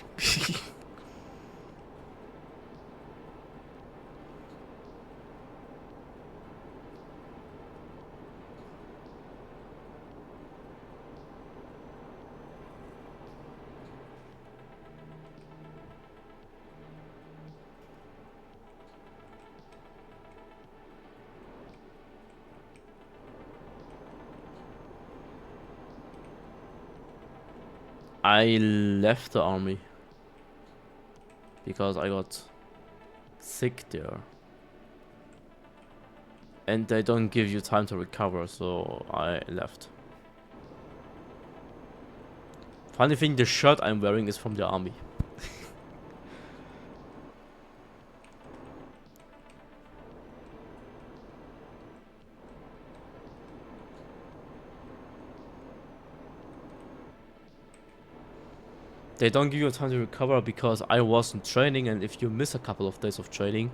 I left the army because I got sick there. And they don't give you time to recover, so I left. Funny thing, the shirt I'm wearing is from the army. They don't give you time to recover because I was in training, and if you miss a couple of days of training,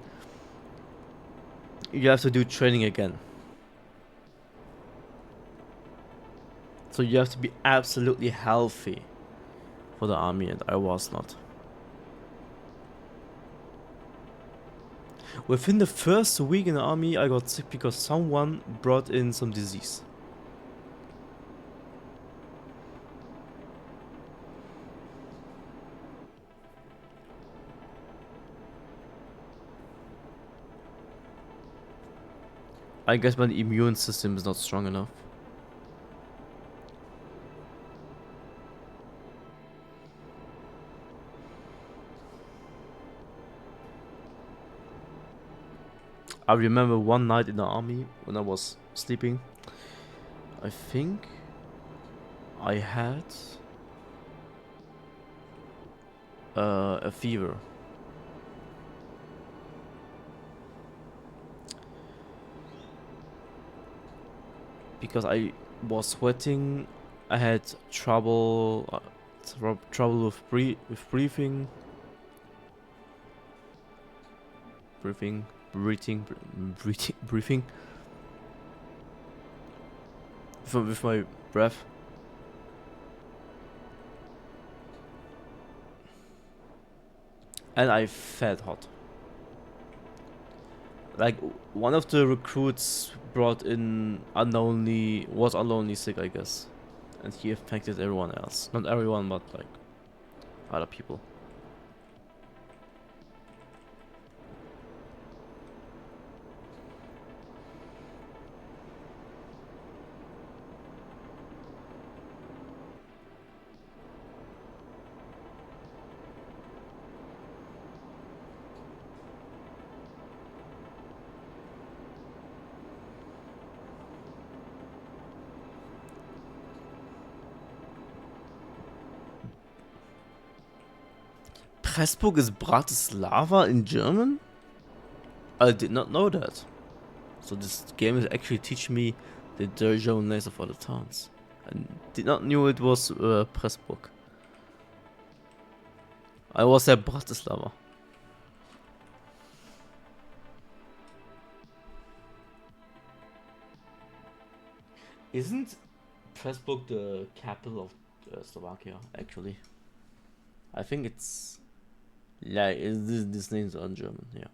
you have to do training again. So you have to be absolutely healthy for the army, and I was not. Within the first week in the army, I got sick because someone brought in some disease. I guess my immune system is not strong enough. I remember one night in the army when I was sleeping. I think I had a fever. Because I was sweating, I had trouble with breathing, breathing with my breath. And I felt hot. Like one of the recruits brought in was unknownly sick, I guess, and he affected everyone else. Not everyone, but like other people. Pressburg is Bratislava in German? I did not know that. So this game is actually teaching me the German names of other towns. I did not knew it was Pressburg. I was at Bratislava. Isn't Pressburg the capital of Slovakia, actually? I think it's... Yeah, this name's on German, yeah.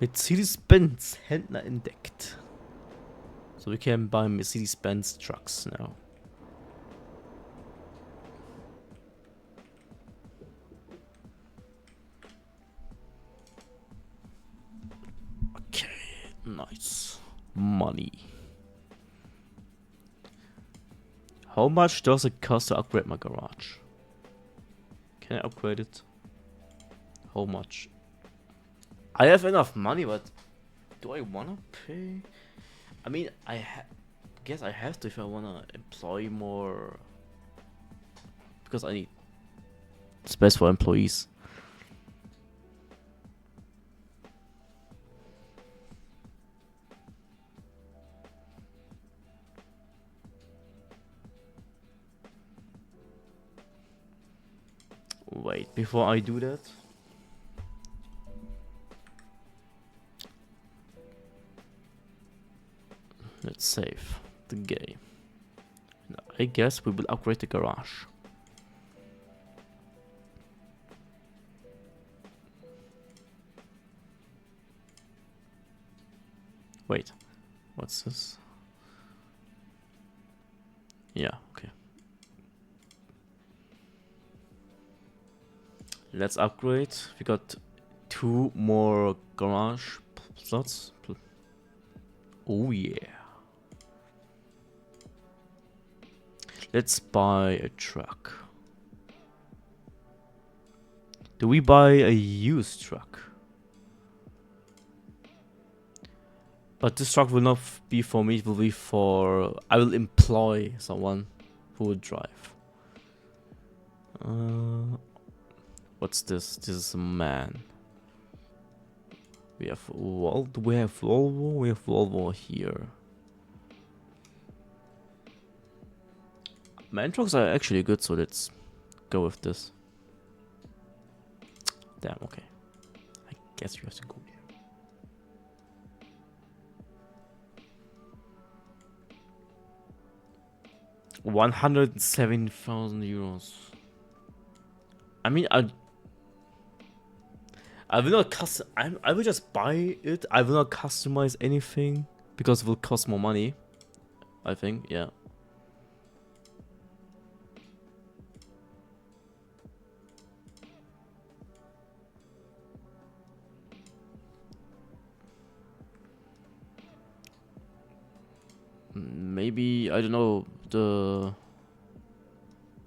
Mercedes-Benz Händler entdeckt. So we can buy Mercedes-Benz trucks now. Okay, nice. Money. How much does it cost to upgrade my garage? Can I upgrade it? How much? I have enough money, but do I wanna pay? I mean, guess I have to if I wanna employ more, because I need space for employees. Wait, before I do that, let's save the game. I guess we will upgrade the garage. Wait, what's this? Yeah, okay. Let's upgrade. We got 2 more garage slots. Oh yeah. Let's buy a truck. Do we buy a used truck? But this truck will not be for me, it will be for... I will employ someone who will drive. What's this? This is a man. We have Volvo. We have Volvo here. Man trucks are actually good, so let's go with this. Damn, okay. I guess you have to go here. €170,000. I mean, I will not custom. I will just buy it. I will not customize anything because it will cost more money. I think, yeah. Maybe, I don't know, the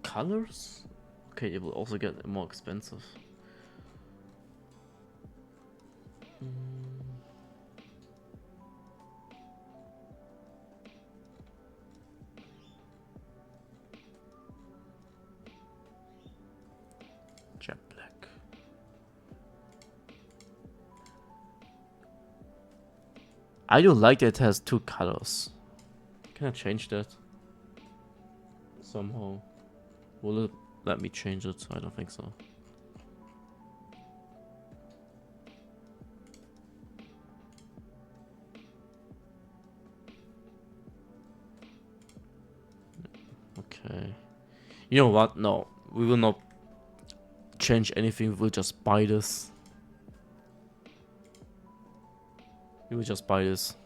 colors? Okay, it will also get more expensive. Jet black. I do like that it has two colors. Can I change that? Somehow. Will it let me change it? I don't think so. Okay. You know what? No. We will not change anything. We'll just buy this. We will just buy this.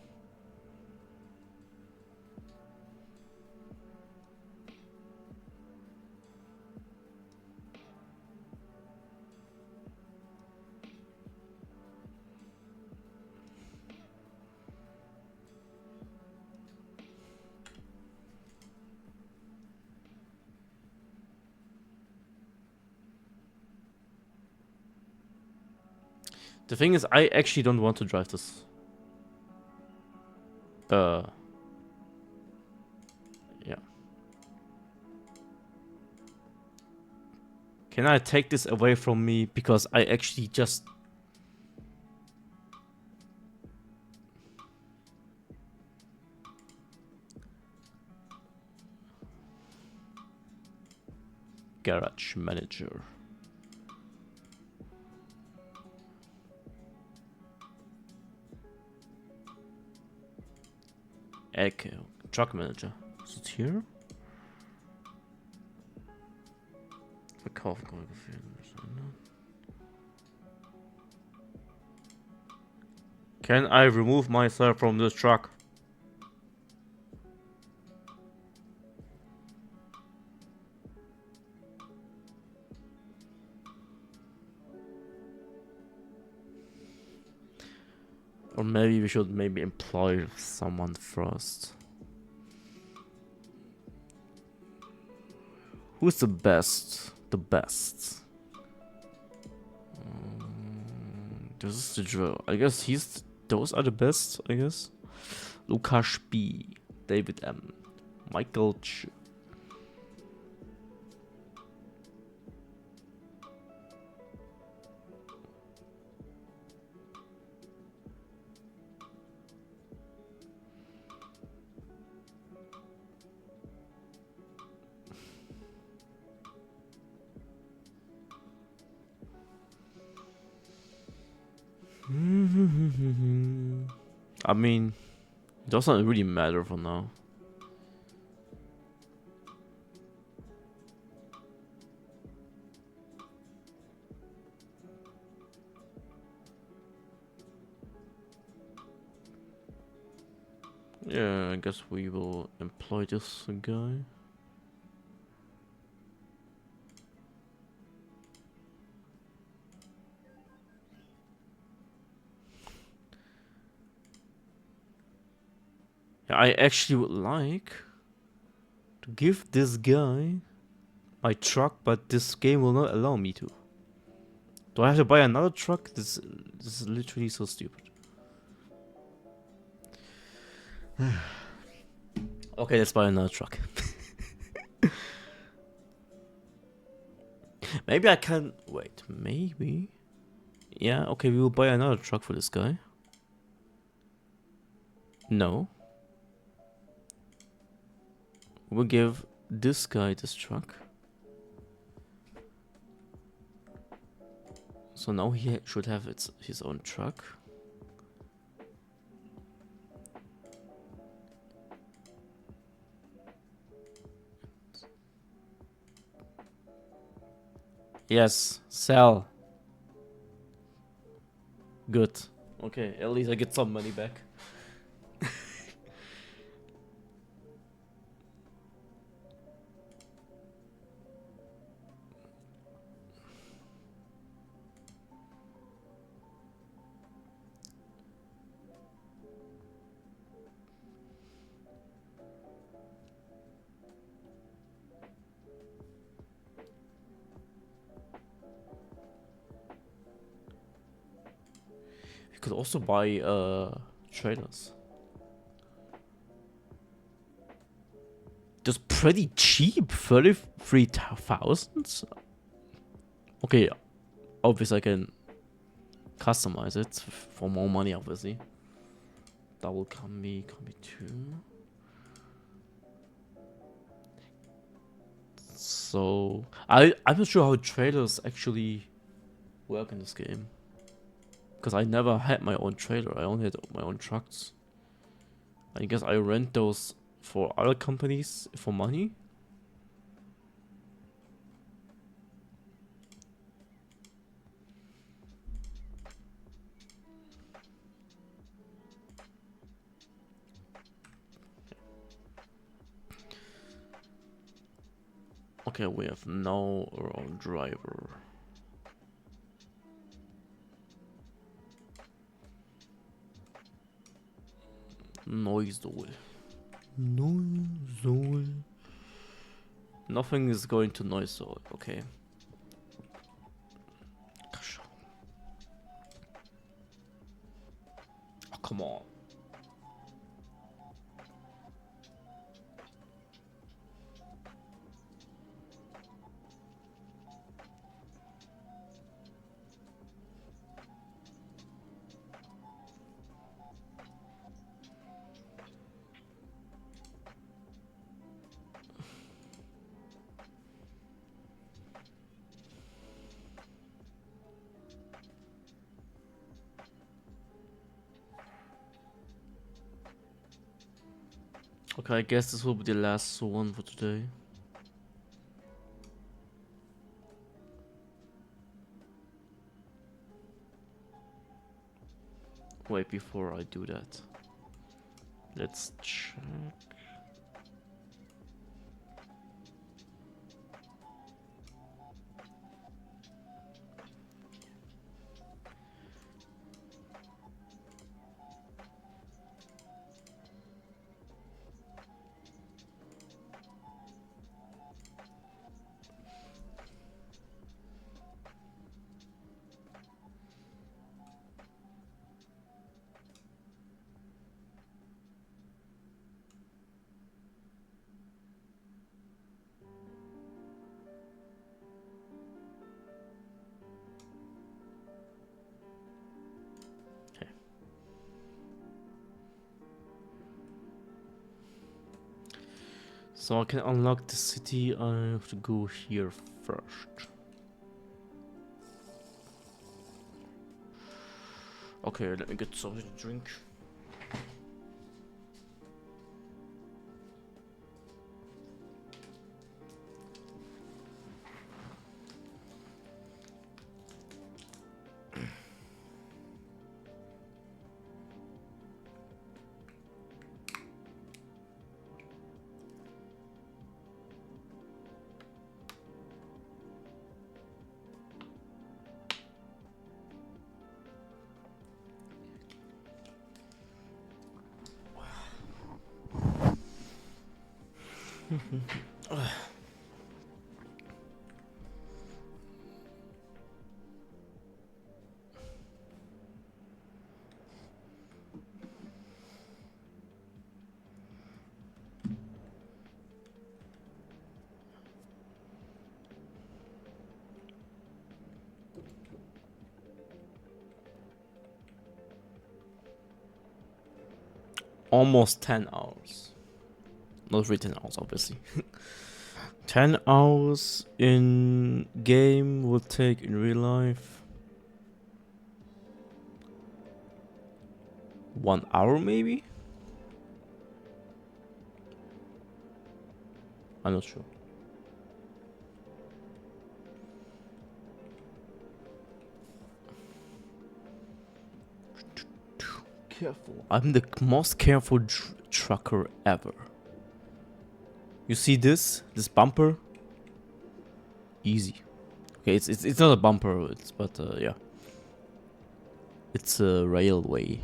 The thing is, I actually don't want to drive this. Yeah. Can I take this away from me? Because I actually just... Garage manager. Okay, truck manager. Is it here? Can I remove myself from this truck? Or maybe we should employ someone first. Who's the best? The best. This is the drill. I guess those are the best, I guess. Lukas B. David M. Michael Ch. I mean, it doesn't really matter for now. Yeah, I guess we will employ this guy. I actually would like to give this guy my truck, but this game will not allow me to. Do I have to buy another truck? This is literally so stupid. Okay, let's buy another truck. Maybe I can... Wait, maybe... Yeah, okay, we will buy another truck for this guy. No. We'll give this guy this truck. So now he should have his own truck. Yes, sell. Good. Okay, at least I get some money back. We could also buy trailers. Just pretty cheap, 33,000. Okay, obviously I can customize it for more money, obviously. Double combi 2. So I'm not sure how trailers actually work in this game, because I never had my own trailer. I only had my own trucks. I guess I rent those for other companies for money. Okay, we have now our own driver. Noisol. Noisol. Nothing is going to Noisol. Okay. Oh, come on. Okay, I guess this will be the last one for today. Wait, before I do that, let's check. Okay. So I can unlock the city. I have to go here first. Okay, let me get something to drink. almost 10 hours. Not really 10 hours, obviously. 10 hours in game will take in real life 1 hour maybe? I'm not sure. Careful. I'm the most careful trucker ever. You see this bumper? Easy. Okay, it's not a bumper, but yeah. It's a railway.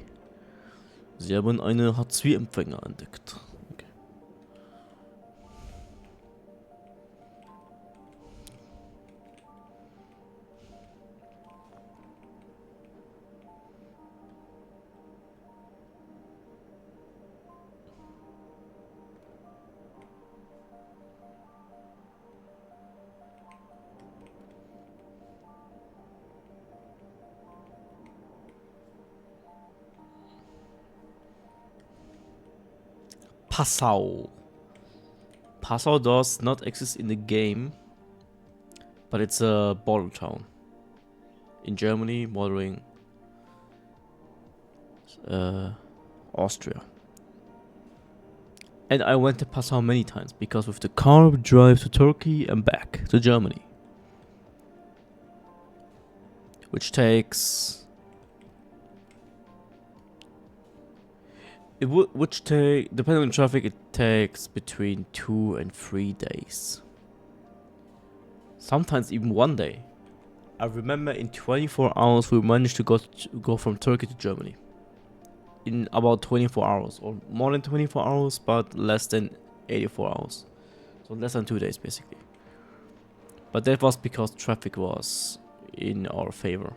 Sie haben eine Hartz-IV-Empfänger entdeckt. Okay. Passau. Passau does not exist in the game, but it's a border town. In Germany, bordering Austria. And I went to Passau many times because with the car we drive to Turkey and back to Germany. Which takes... which take, depending on traffic, it takes between 2 and 3 days. Sometimes even 1 day. I remember in 24 hours we managed to go from Turkey to Germany. In about 24 hours, or more than 24 hours, but less than 84 hours. So less than 2 days basically. But that was because traffic was in our favor.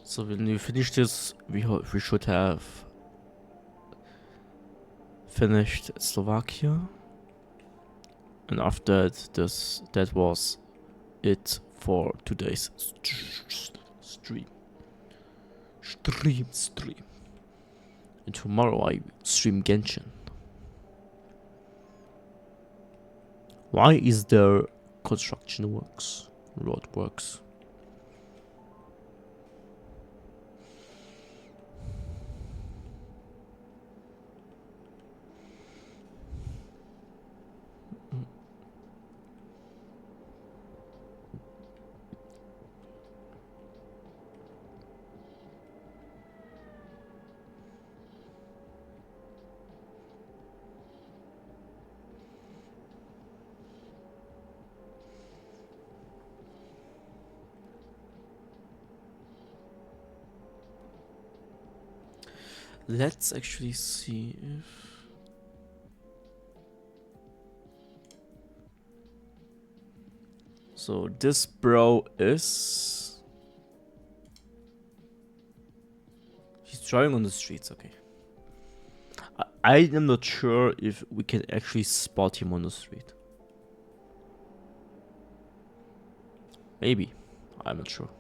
So when we finish this, we should have finished Slovakia, and after that was it for today's stream. And tomorrow I stream Genshin. Why is there construction works, road works? Let's actually see if... So this bro is... He's driving on the streets, okay. I am not sure if we can actually spot him on the street. Maybe. I'm not sure.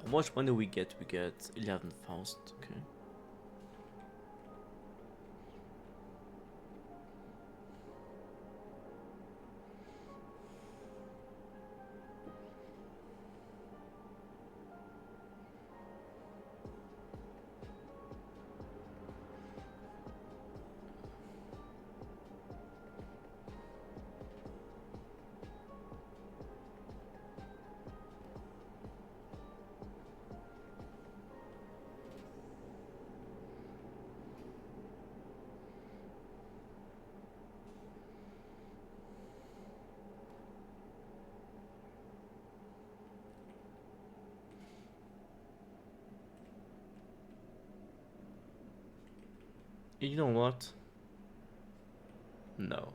How much money we get? We get 11,000. Okay. You know what? No.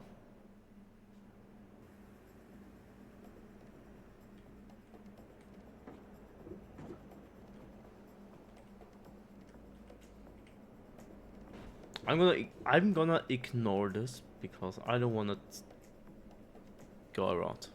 I'm gonna ignore this because I don't wanna go around.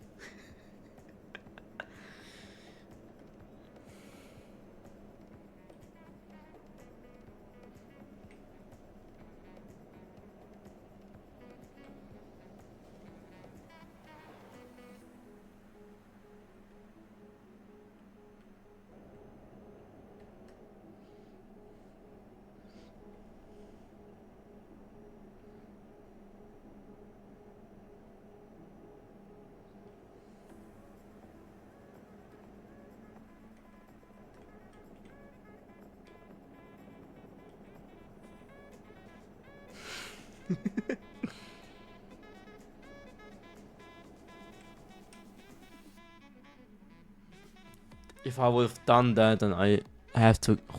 If I would have done that, then I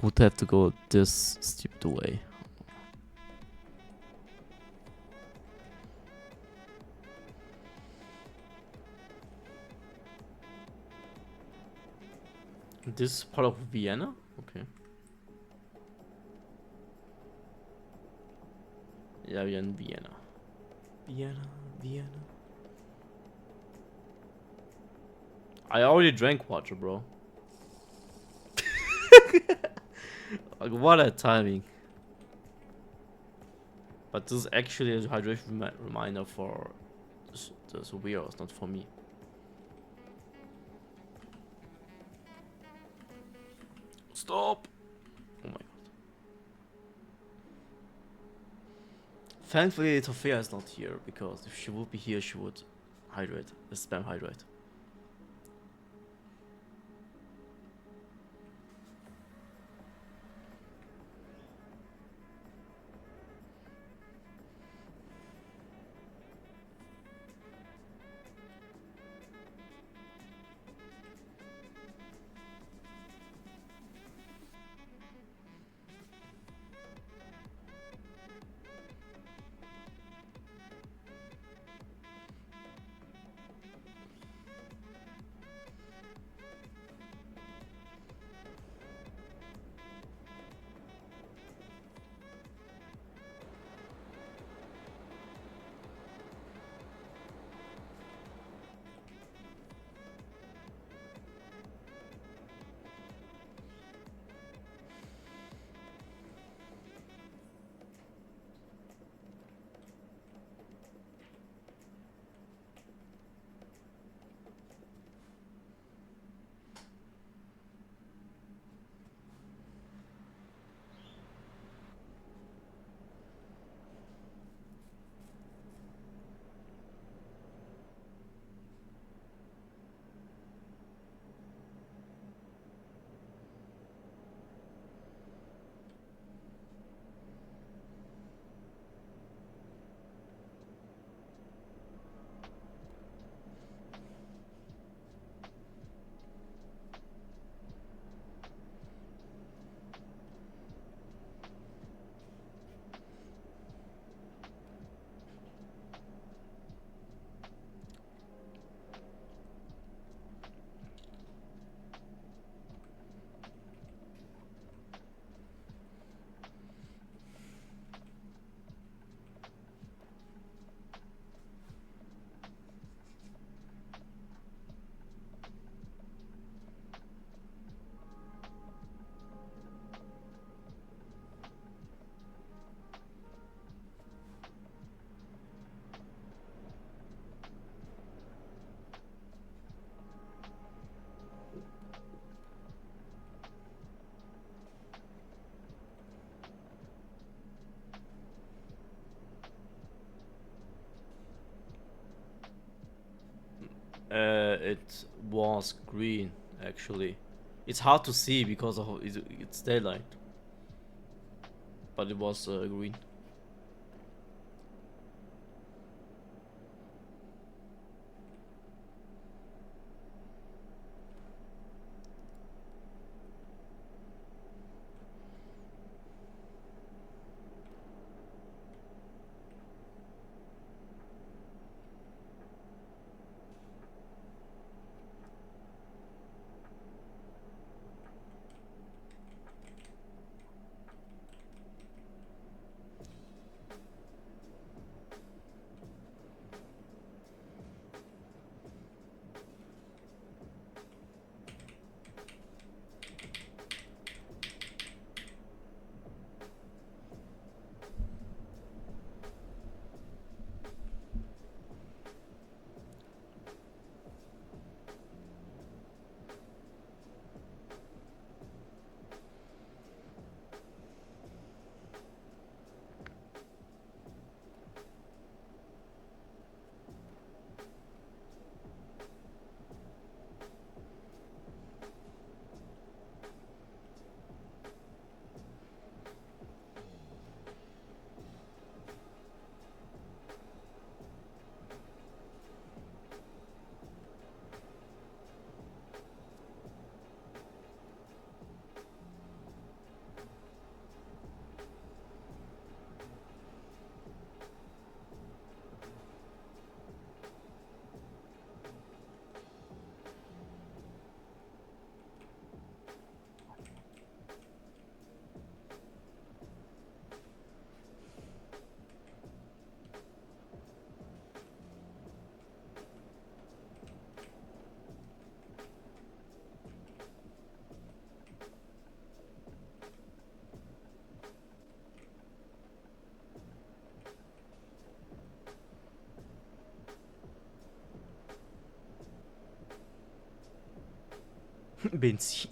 would have to go this stupid way. This is part of Vienna? Okay. Yeah, we're in Vienna. Vienna. I already drank water, bro. Like, what a timing. But this is actually a hydration reminder for the Weirdos, not for me. Stop! Oh my god. Thankfully, Tofea is not here, because if she would be here, she would hydrate. Spam hydrate. It was green, actually. It's hard to see because of it's daylight, but it was green. Benzin.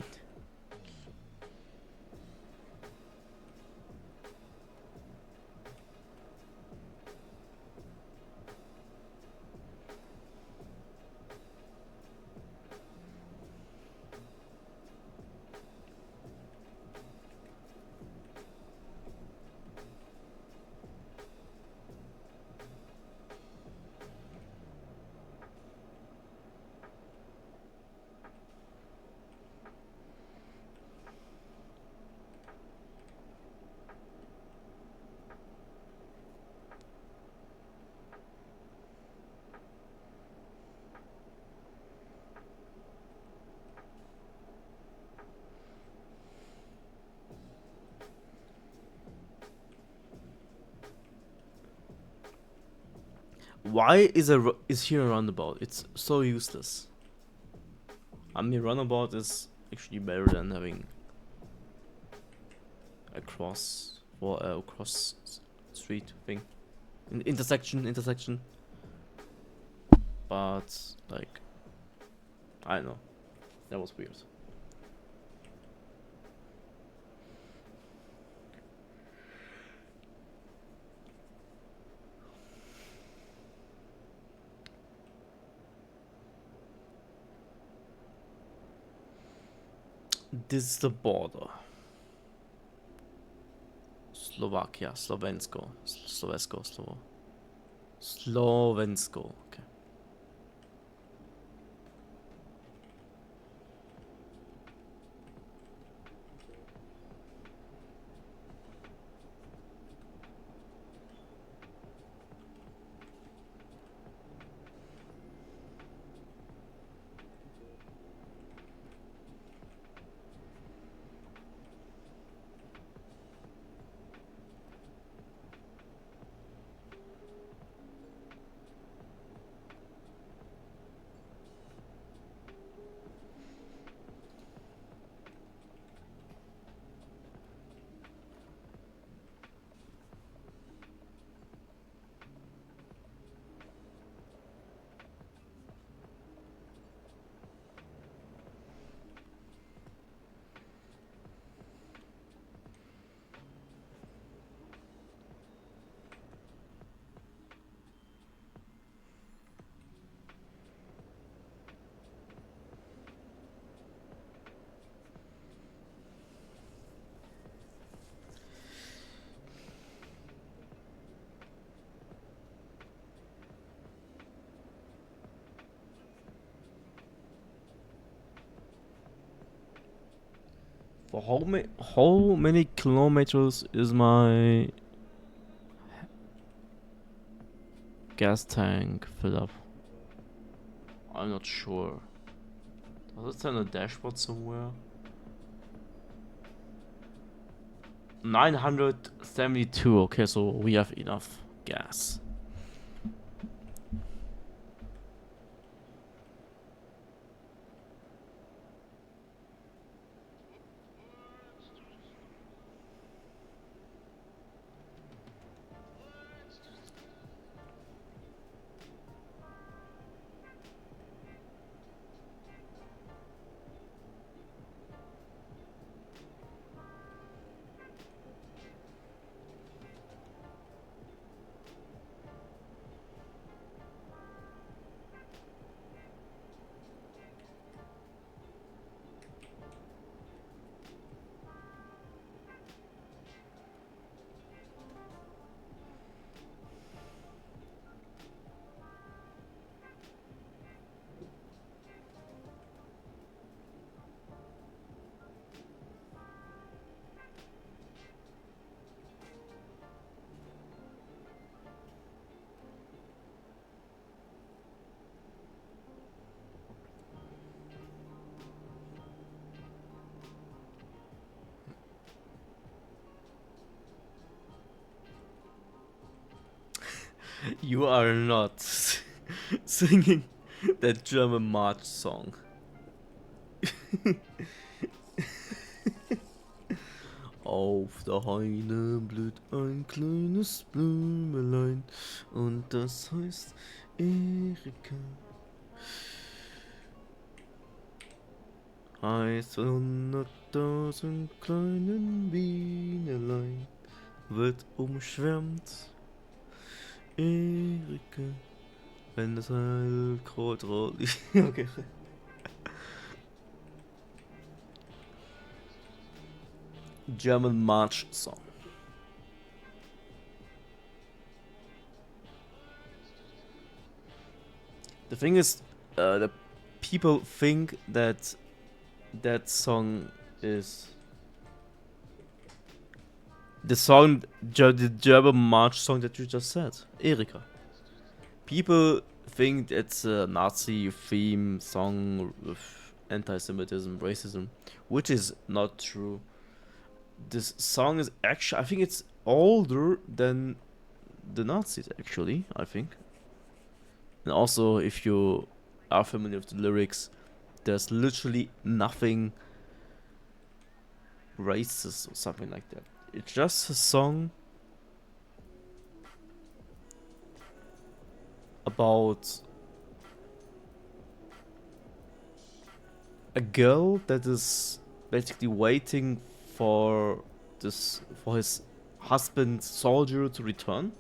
Why is here a roundabout? It's so useless. I mean, roundabout is actually better than having a cross or a cross street thing. Intersection. But like, I don't know. That was weird. This is the border. Slovakia, Slovensko. Okay. For how many kilometers is my gas tank filled up? I'm not sure. Does it say on the dashboard somewhere? 972. Okay, so we have enough gas. You are not singing that German March song. Auf der Heide blüht ein kleines Blümelein und das heißt Erika. Heißt von 100.000 kleinen Bienelein wird umschwärmt Erika, wenn das Heilkraut rot ist. Okay. German March song. The thing is, the people think that that song is the German March song that you just said, Erika. People think it's a Nazi theme song with anti-Semitism, racism, which is not true. This song is actually, I think it's older than the Nazis, actually, I think. And also, if you are familiar with the lyrics, there's literally nothing racist or something like that. It's just a song about a girl that is basically waiting for his husband soldier to return.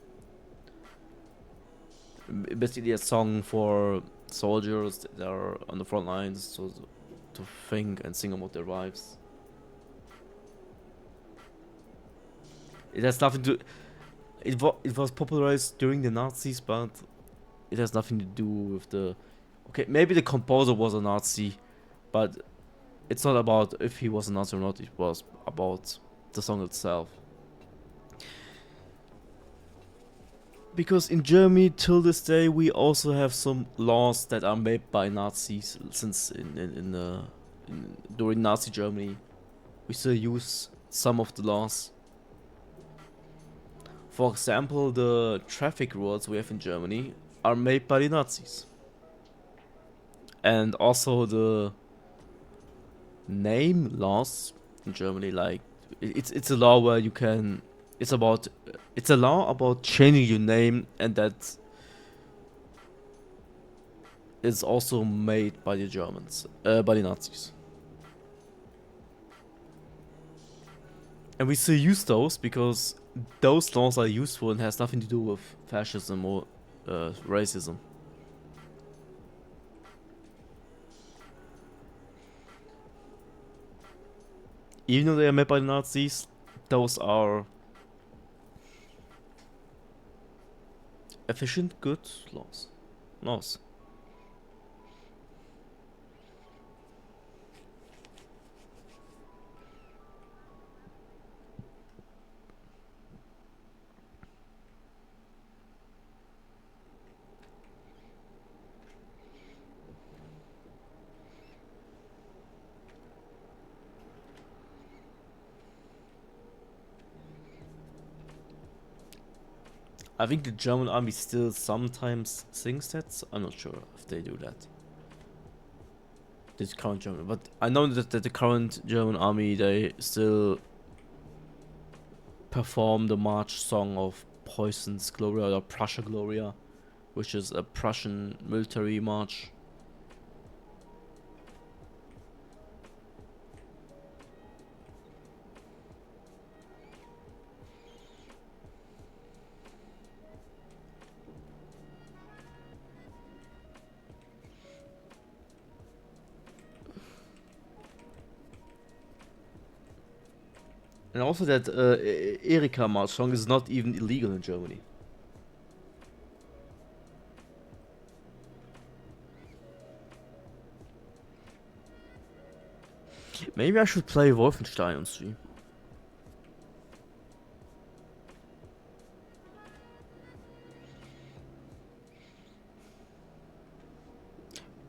Basically a song for soldiers that are on the front lines to think and sing about their wives. It has nothing to. It was popularized during the Nazis, but it has nothing to do with the. Okay, maybe the composer was a Nazi, but it's not about if he was a Nazi or not. It was about the song itself. Because in Germany, till this day, we also have some laws that are made by Nazis. Since during Nazi Germany, we still use some of the laws. For example, the traffic rules we have in Germany are made by the Nazis. And also the name laws in Germany, like it's a law where you can it's a law about changing your name, and that is also made by the Germans, by the Nazis. And we still use those because those laws are useful and has nothing to do with fascism or racism. Even though they are made by the Nazis, those are efficient, good laws. Laws. I think the German army still sometimes sings that. I'm not sure if they do that. This current German, but I know that the current German army, they still perform the march song of Preußen's Gloria or Prussia Gloria, which is a Prussian military march. And also that Erika march song is not even illegal in Germany. Maybe I should play Wolfenstein on stream.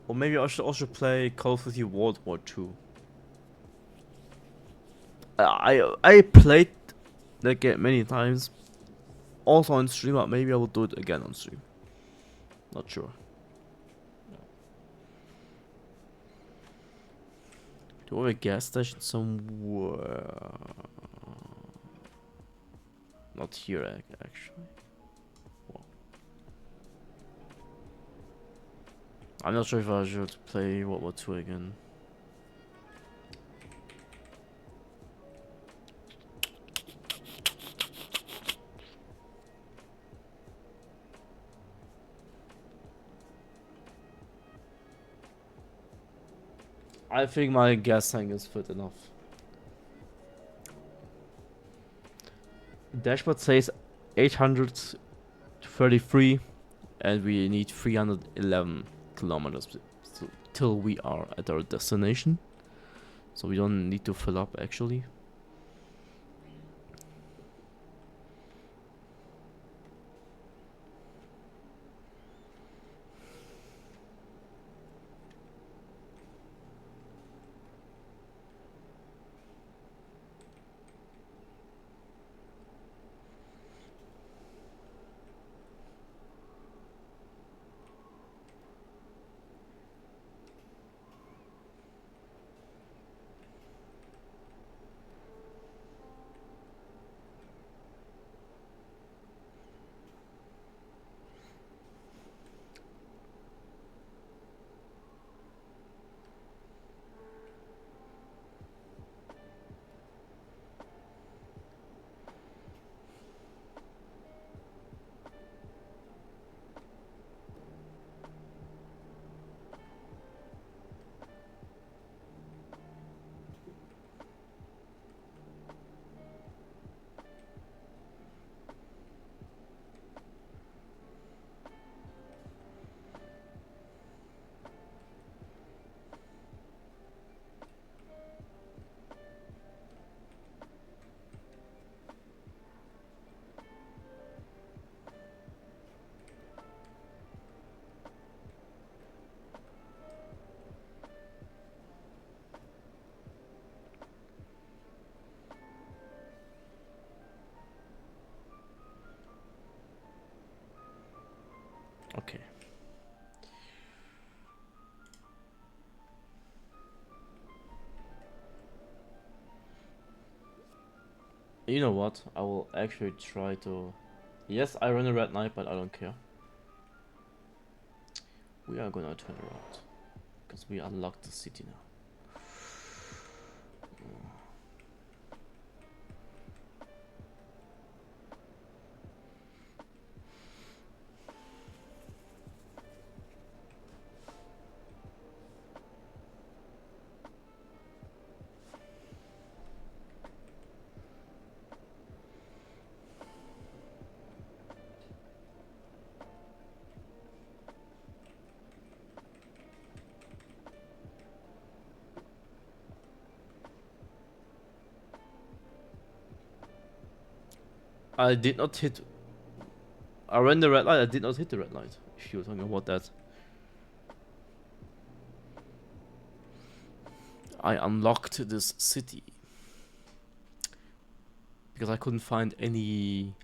Or maybe I should also play Call of Duty World War 2. I played that game many times, also on stream, but maybe I will do it again on stream. Not sure. Do we have a gas station somewhere? Not here, actually. Well, I'm not sure if I should play World War 2 again. I think my gas tank is fit enough. Dashboard says 833 and we need 311 kilometers till we are at our destination. So we don't need to fill up actually. Okay. You know what? I will actually try to... Yes, I run a red light, but I don't care. We are gonna turn around. Because we unlocked the city now. I did not hit... I ran the red light, I did not hit the red light. If you're talking about that. I unlocked this city. Because I couldn't find any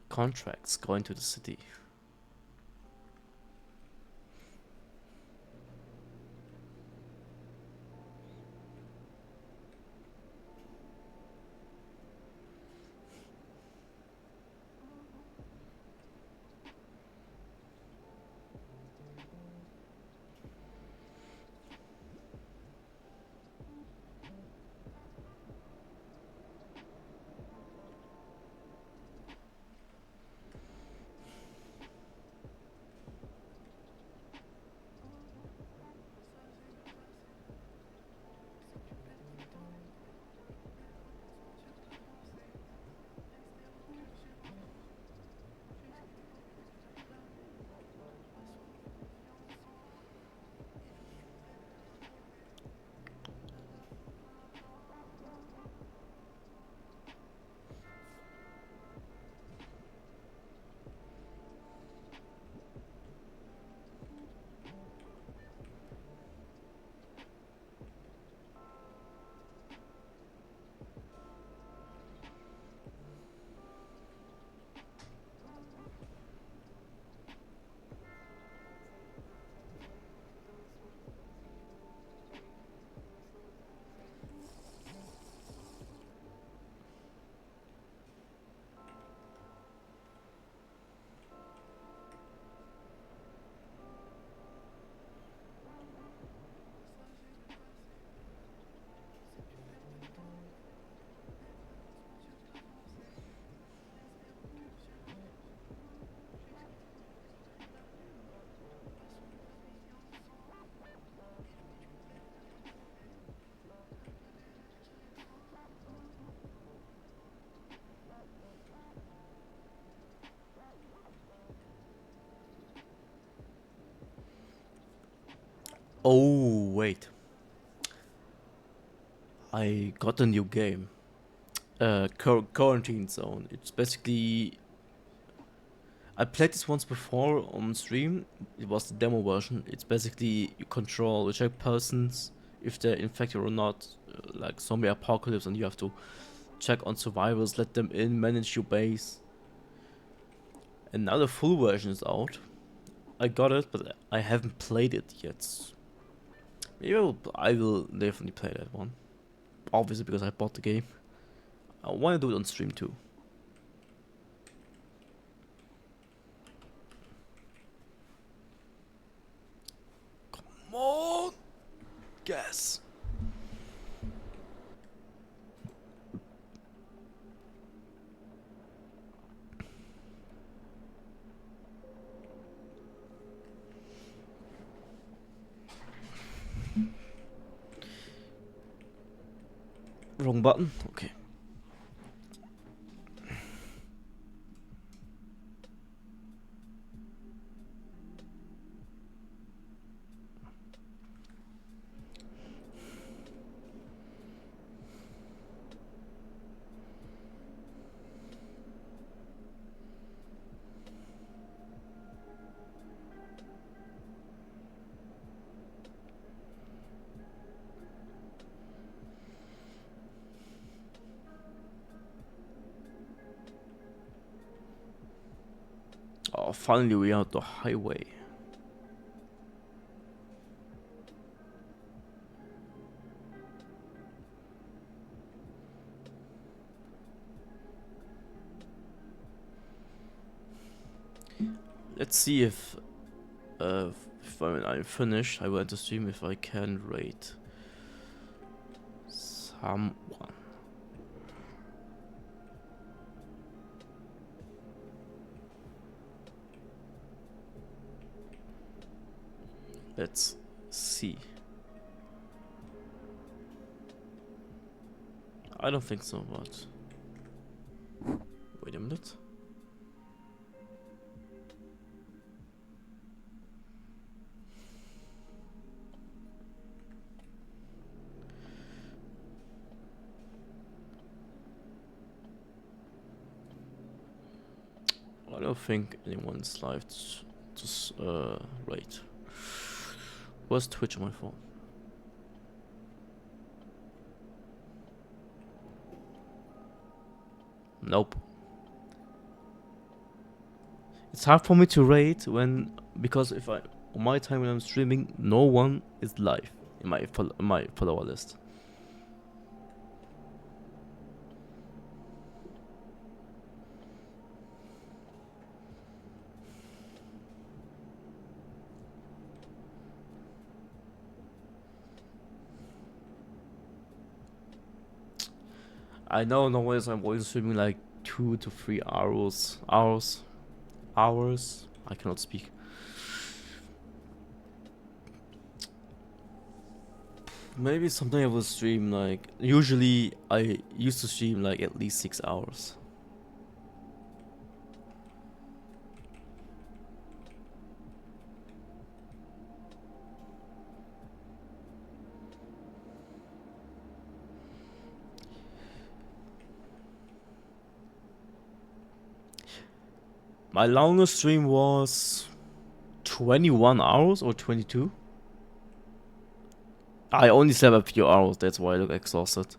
contracts going to the city. Oh, wait. I got a new game. Quarantine Zone. It's basically... I played this once before on stream. It was the demo version. It's basically you control, you check persons if they're infected or not, like zombie apocalypse, and you have to check on survivors, let them in, manage your base. And now the full version is out. I got it, but I haven't played it yet. Maybe I will definitely play that one. Obviously, because I bought the game. I want to do it on stream too. Come on! Guess. Wrong button? Okay. Oh, finally we are at the highway. Let's see if when I'm finished, I will enter stream if I can rate someone. Let's see. I don't think so, but wait a minute. I don't think anyone's live to rate. Where's Twitch on my phone? Nope. It's hard for me to rate when, because if I on my time when I'm streaming, no one is live in my follower list. I know nowadays I'm always streaming like 2 to 3 hours. I cannot speak. Maybe something I will stream like. Usually, I used to stream like at least 6 hours. My longest stream was 21 hours or 22. I only slept a few hours, that's why I look exhausted.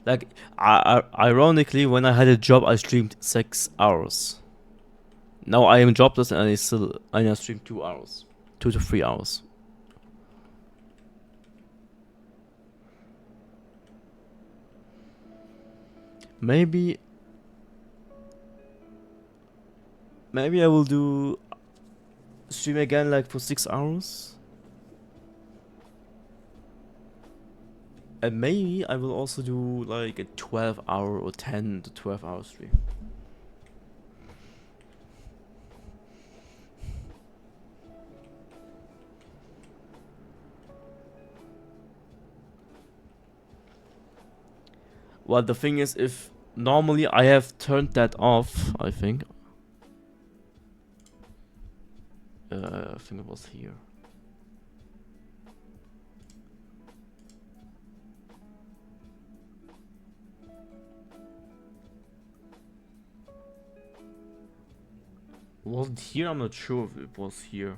Like, ironically, when I had a job, I streamed 6 hours. Now I am jobless and I stream 2 hours. 2 to 3 hours. Maybe I will do stream again like for 6 hours. And maybe I will also do like a 12-hour or 10 to 12-hour stream. Well, the thing is, if normally I have turned that off, I think. I think it was here. Was it here? I'm not sure if it was here.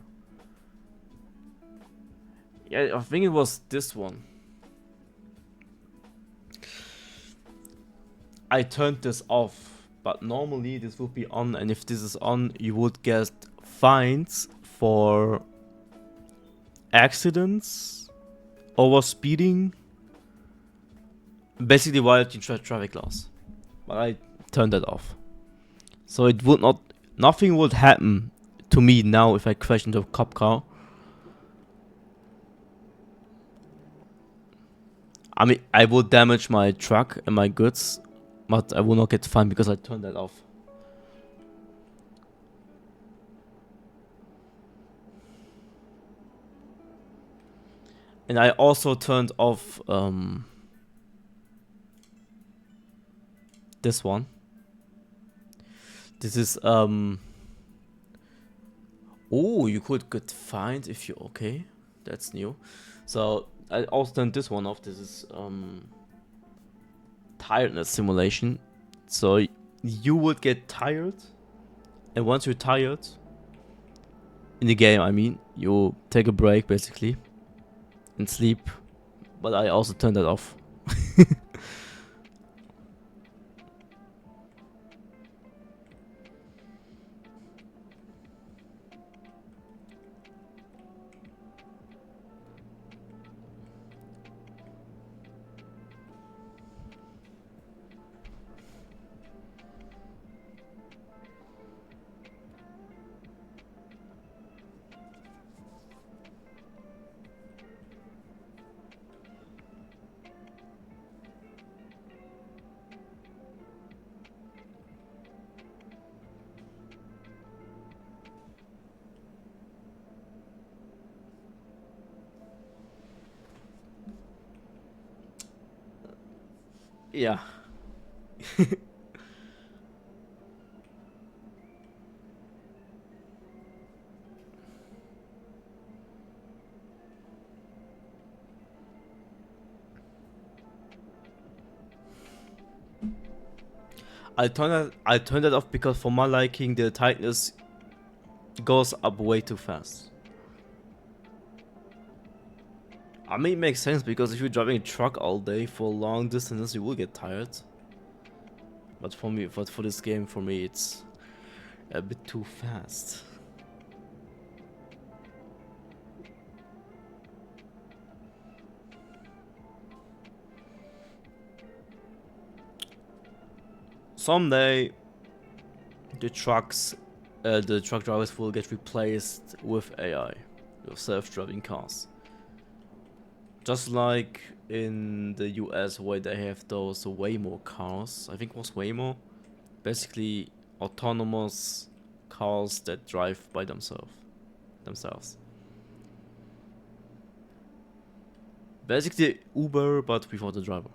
Yeah, I think it was this one. I turned this off, but normally this would be on, and if this is on, you would get fines for accidents, over speeding, basically violating traffic laws. But I turned that off, so it would not. Nothing would happen to me now if I crash into a cop car. I mean, I would damage my truck and my goods, but I will not get fined because I turned that off. And I also turned off this one. This is oh, you could get fined if you okay. That's new. So I also turned this one off. This is tiredness simulation. So you would get tired, and once you're tired in the game, I mean, you take a break basically and sleep. But I also turned that off. Yeah. I turned it off because for my liking the tightness goes up way too fast. I mean, it makes sense because if you're driving a truck all day for long distances, you will get tired. But for me, for this game, for me, it's a bit too fast. Someday, the truck drivers will get replaced with AI, with self-driving cars. Just like in the US where they have those Waymo cars, I think it was Waymo, basically autonomous cars that drive by themselves. Basically Uber, but without the driver.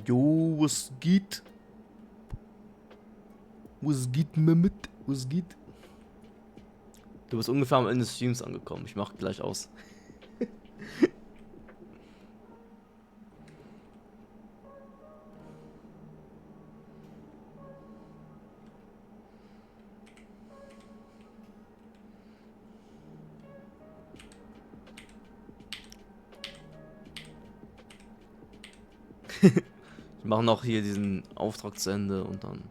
Jo, was geht? Was geht, Mehmet? Was geht? Du bist ungefähr am Ende des Streams angekommen. Ich mach gleich aus. Ich mache noch hier diesen Auftrag zu Ende und dann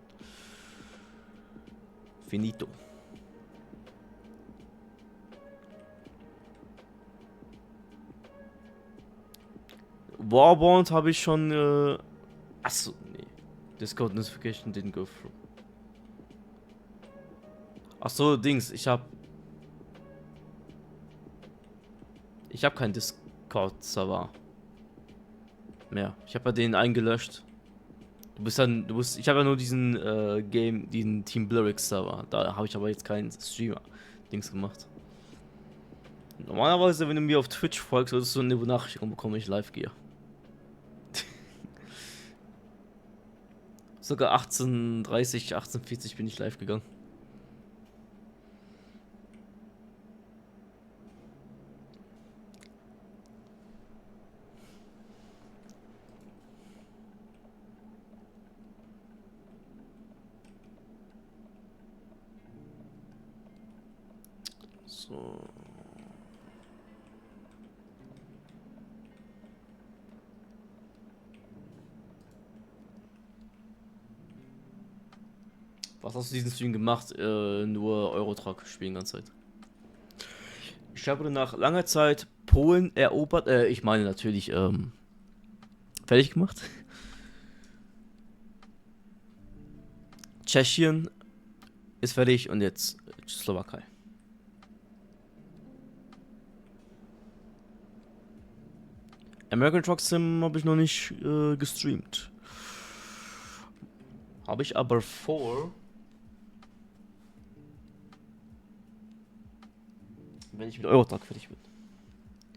finito. Warbound habe ich schon. Achso, nee. Discord Notification didn't go through. Achso, Dings, ich hab keinen Discord-Server mehr. Ich habe ja den eingelöscht. Ich habe ja nur diesen diesen Team Blurix Server. Da habe ich aber jetzt keinen Streamer-Dings gemacht. Normalerweise, wenn du mir auf Twitch folgst, solltest du eine Benachrichtigung bekommen, wenn ich live gehe. Sogar 18:30, 18:40 bin ich live gegangen. So. Was hast du diesen Stream gemacht? Nur Eurotruck spielen die ganze Zeit. Ich habe nach langer Zeit Polen erobert. Ich meine natürlich fertig gemacht. Tschechien ist fertig und jetzt Slowakei. American Truck Sim habe ich noch nicht gestreamt. Habe ich aber vor, wenn ich mit Eurotruck fertig bin.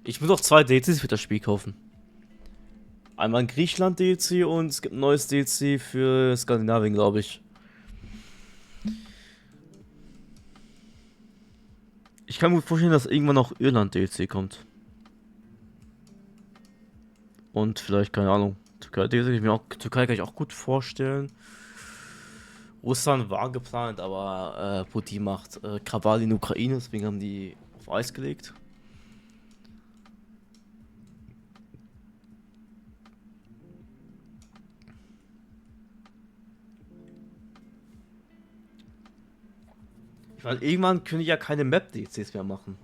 Ich muss auch 2 DLCs für das Spiel kaufen. Einmal ein Griechenland DLC und es gibt ein neues DLC für Skandinavien, glaube ich. Ich kann mir gut vorstellen, dass irgendwann auch Irland DLC kommt. Und vielleicht, keine Ahnung, Türkei kann ich auch gut vorstellen. Russland war geplant, aber Putin macht Krawall in Ukraine, deswegen haben die auf Eis gelegt. Weil irgendwann können die ja keine Map-DCs mehr machen.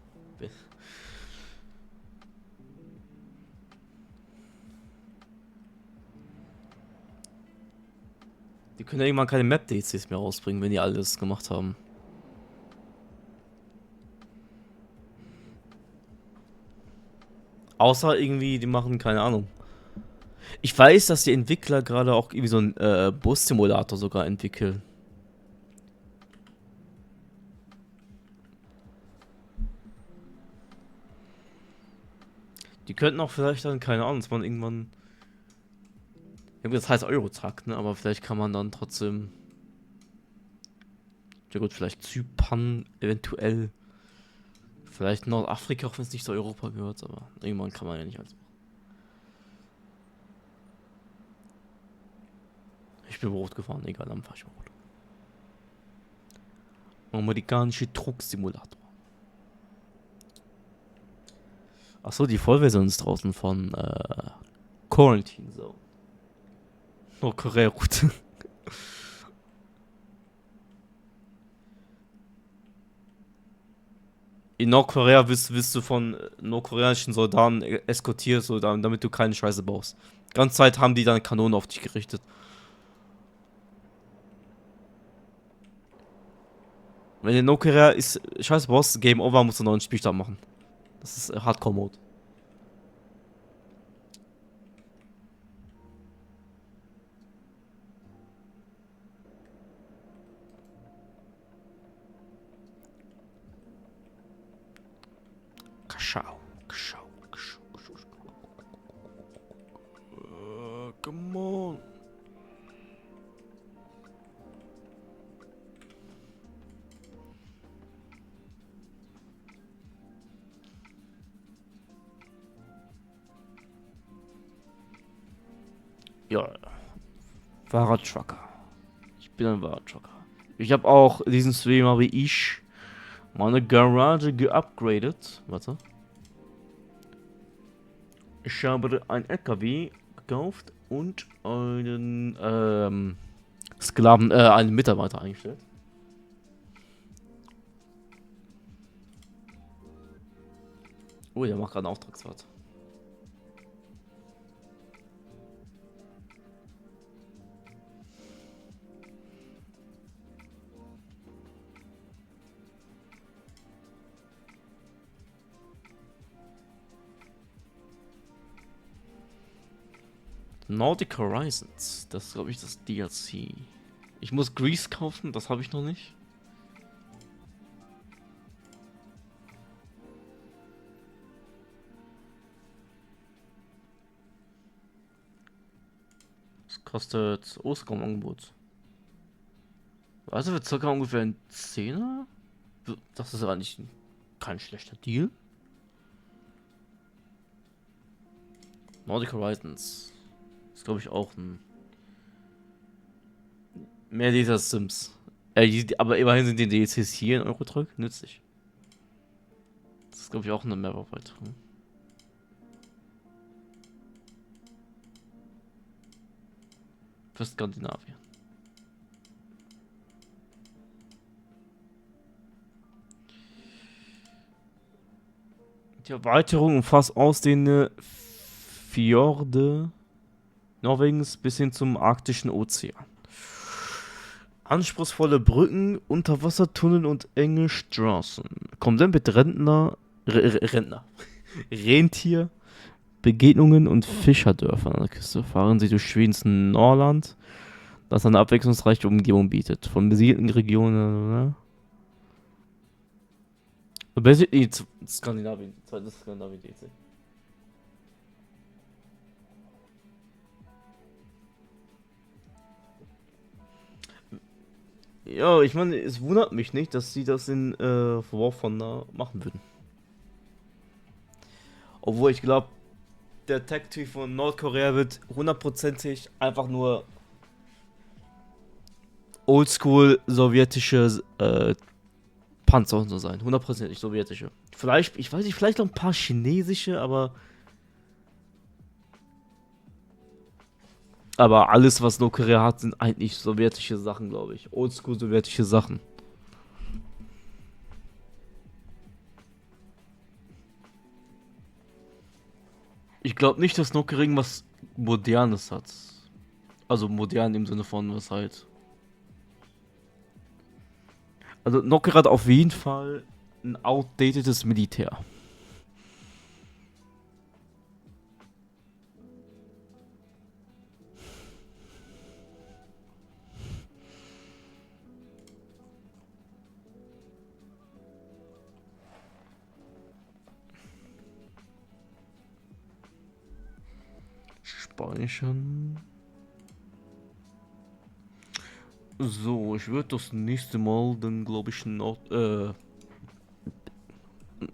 Die können ja irgendwann keine Map-DCs mehr rausbringen, wenn die alles gemacht haben. Außer irgendwie, die machen, keine Ahnung. Ich weiß, dass die Entwickler gerade auch irgendwie so einen Bus-Simulator sogar entwickeln. Die könnten auch vielleicht dann, keine Ahnung, dass man irgendwann. Ja, das heißt Eurotakt, ne? Aber vielleicht kann man dann trotzdem. Ja gut, vielleicht Zypern eventuell. Vielleicht Nordafrika, auch wenn es nicht zu Europa gehört, aber irgendwann kann man ja nicht alles machen. Ich bin rot gefahren, egal, dann fahr ich mal rot. Amerikanische Truck-Simulator. Achso, die Vollversion ist draußen von Quarantine Zone. Nordkorea-Route. In Nordkorea wirst du von nordkoreanischen Soldaten eskortiert, so, damit du keine Scheiße baust. Ganze Zeit haben die dann Kanonen auf dich gerichtet. Wenn in Nordkorea ist Scheiße baust, Game Over, musst du noch einen Spielstart machen. Das ist Hardcore-Mode. Kaschau. Come on. Ja. Wahrer Trucker. Ich bin ein wahrer Trucker. Ich habe auch diesen Streamer wie ich meine Garage geupgradet. Warte. Ich habe ein LKW gekauft und einen Sklaven, einen Mitarbeiter eingestellt. Oh, der macht gerade eine Auftragsfahrt. Nordic Horizons. Das ist, glaube ich, das DLC. Ich muss Grease kaufen, das habe ich noch nicht. Das kostet Osterkom-Angebot. Also für circa ungefähr ein Zehner? Das ist eigentlich kein schlechter Deal. Nordic Horizons. Ist, glaube ich, auch ein. Mehr dieser Sims. Aber immerhin sind die DLCs hier in Eurotruck nützlich. Das ist, glaube ich, auch eine Mehrwertbeitrag. Für Skandinavien. Die Erweiterung umfasst ausdehnende Fjorde Norwegens bis hin zum arktischen Ozean. Anspruchsvolle Brücken, Unterwassertunnel und enge Straßen. Komplett mit Rentier, Begegnungen und Fischerdörfern an der Küste fahren sie durch Schwedens Norland, das eine abwechslungsreiche Umgebung bietet. Von besiedelten Regionen. Skandinavien, zweites Skandinavien DC. Ja, ich meine, es wundert mich nicht, dass sie das in War Thunder machen würden. Obwohl ich glaube, der Tech-Tree von Nordkorea wird hundertprozentig einfach nur oldschool sowjetische Panzer und so sein. Hundertprozentig sowjetische. Vielleicht, ich weiß nicht, vielleicht noch ein paar chinesische, aber alles, was Nordkorea hat, sind eigentlich sowjetische Sachen, glaube ich. Oldschool sowjetische Sachen. Ich glaube nicht, dass Nokia irgendwas Modernes hat. Also modern im Sinne von was halt. Also Nokia hat auf jeden Fall ein outdatedes Militär. Speichern. So, ich würde das nächste Mal dann, glaube ich, in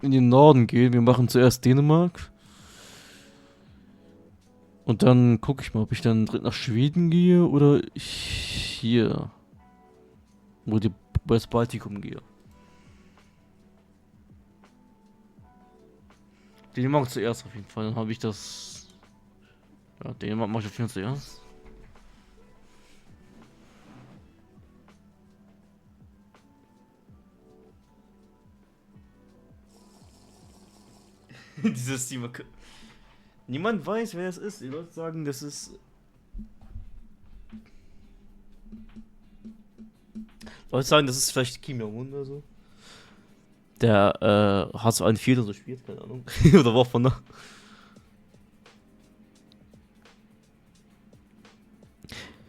den Norden gehen. Wir machen zuerst Dänemark. Und dann gucke ich mal, ob ich dann direkt nach Schweden gehe oder hier. Wo das Baltikum gehe. Dänemark zuerst auf jeden Fall. Dann habe ich das. Ja, Dänemark mache ich auf jeden Fall zuerst. Dieses Thema. Niemand weiß, wer es ist. Die Leute sagen, das ist. Leute sagen, das ist vielleicht Kim Jong-un oder so. Der hat so einen Viertel so spielt, keine Ahnung. Oder wovon da.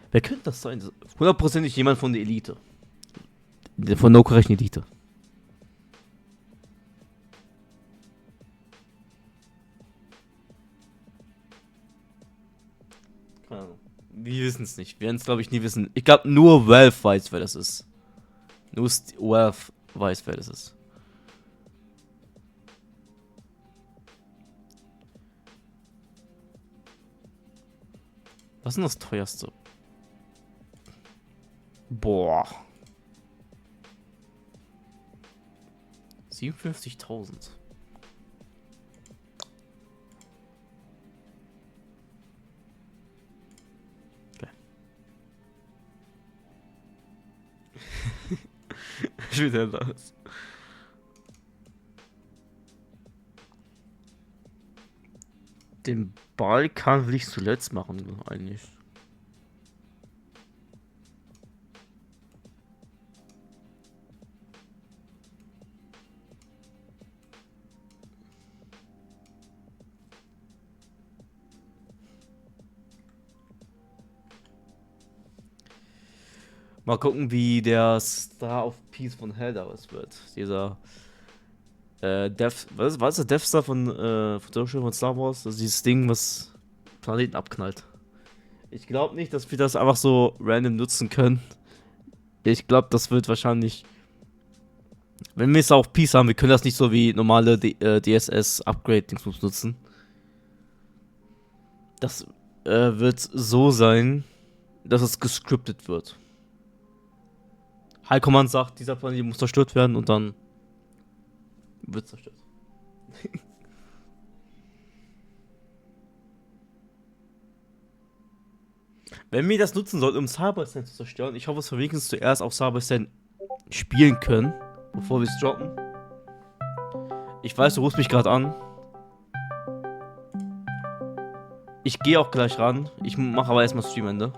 Wer könnte das sein? Hundertprozentig jemand von der Elite. Von der nordkoreanischen Elite. Keine Ahnung. Wir wissen es nicht. Wir werden es, glaube ich, nie wissen. Ich glaube, nur Valve weiß, wer das ist. Nur Valve weiß, wer das ist. Was ist denn das teuerste? Boah. 57.000. Okay. Wieder das. Den Balkan will ich zuletzt machen, eigentlich. Mal gucken, wie der Star of Peace von Helldivers wird. Dieser was ist der Death Star von Star Wars? Das ist dieses Ding, was Planeten abknallt. Ich glaube nicht, dass wir das einfach so random nutzen können. Ich glaube, das wird wahrscheinlich. Wenn wir es auch Peace haben, wir können das nicht so wie normale DSS-Upgrade-Dings nutzen. Das wird so sein, dass es gescriptet wird. High Command sagt, dieser Planet muss zerstört werden und dann wird zerstört. Wenn wir das nutzen sollten, um Cybersand zu zerstören, ich hoffe, dass wir wenigstens zuerst auf Cybersand spielen können, bevor wir es droppen. Ich weiß, du rufst mich gerade an. Ich gehe auch gleich ran. Ich mache aber erstmal Streamende.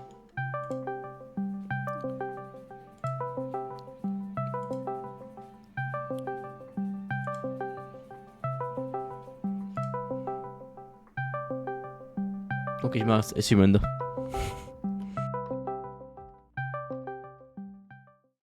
Okay, ich mache Streamende.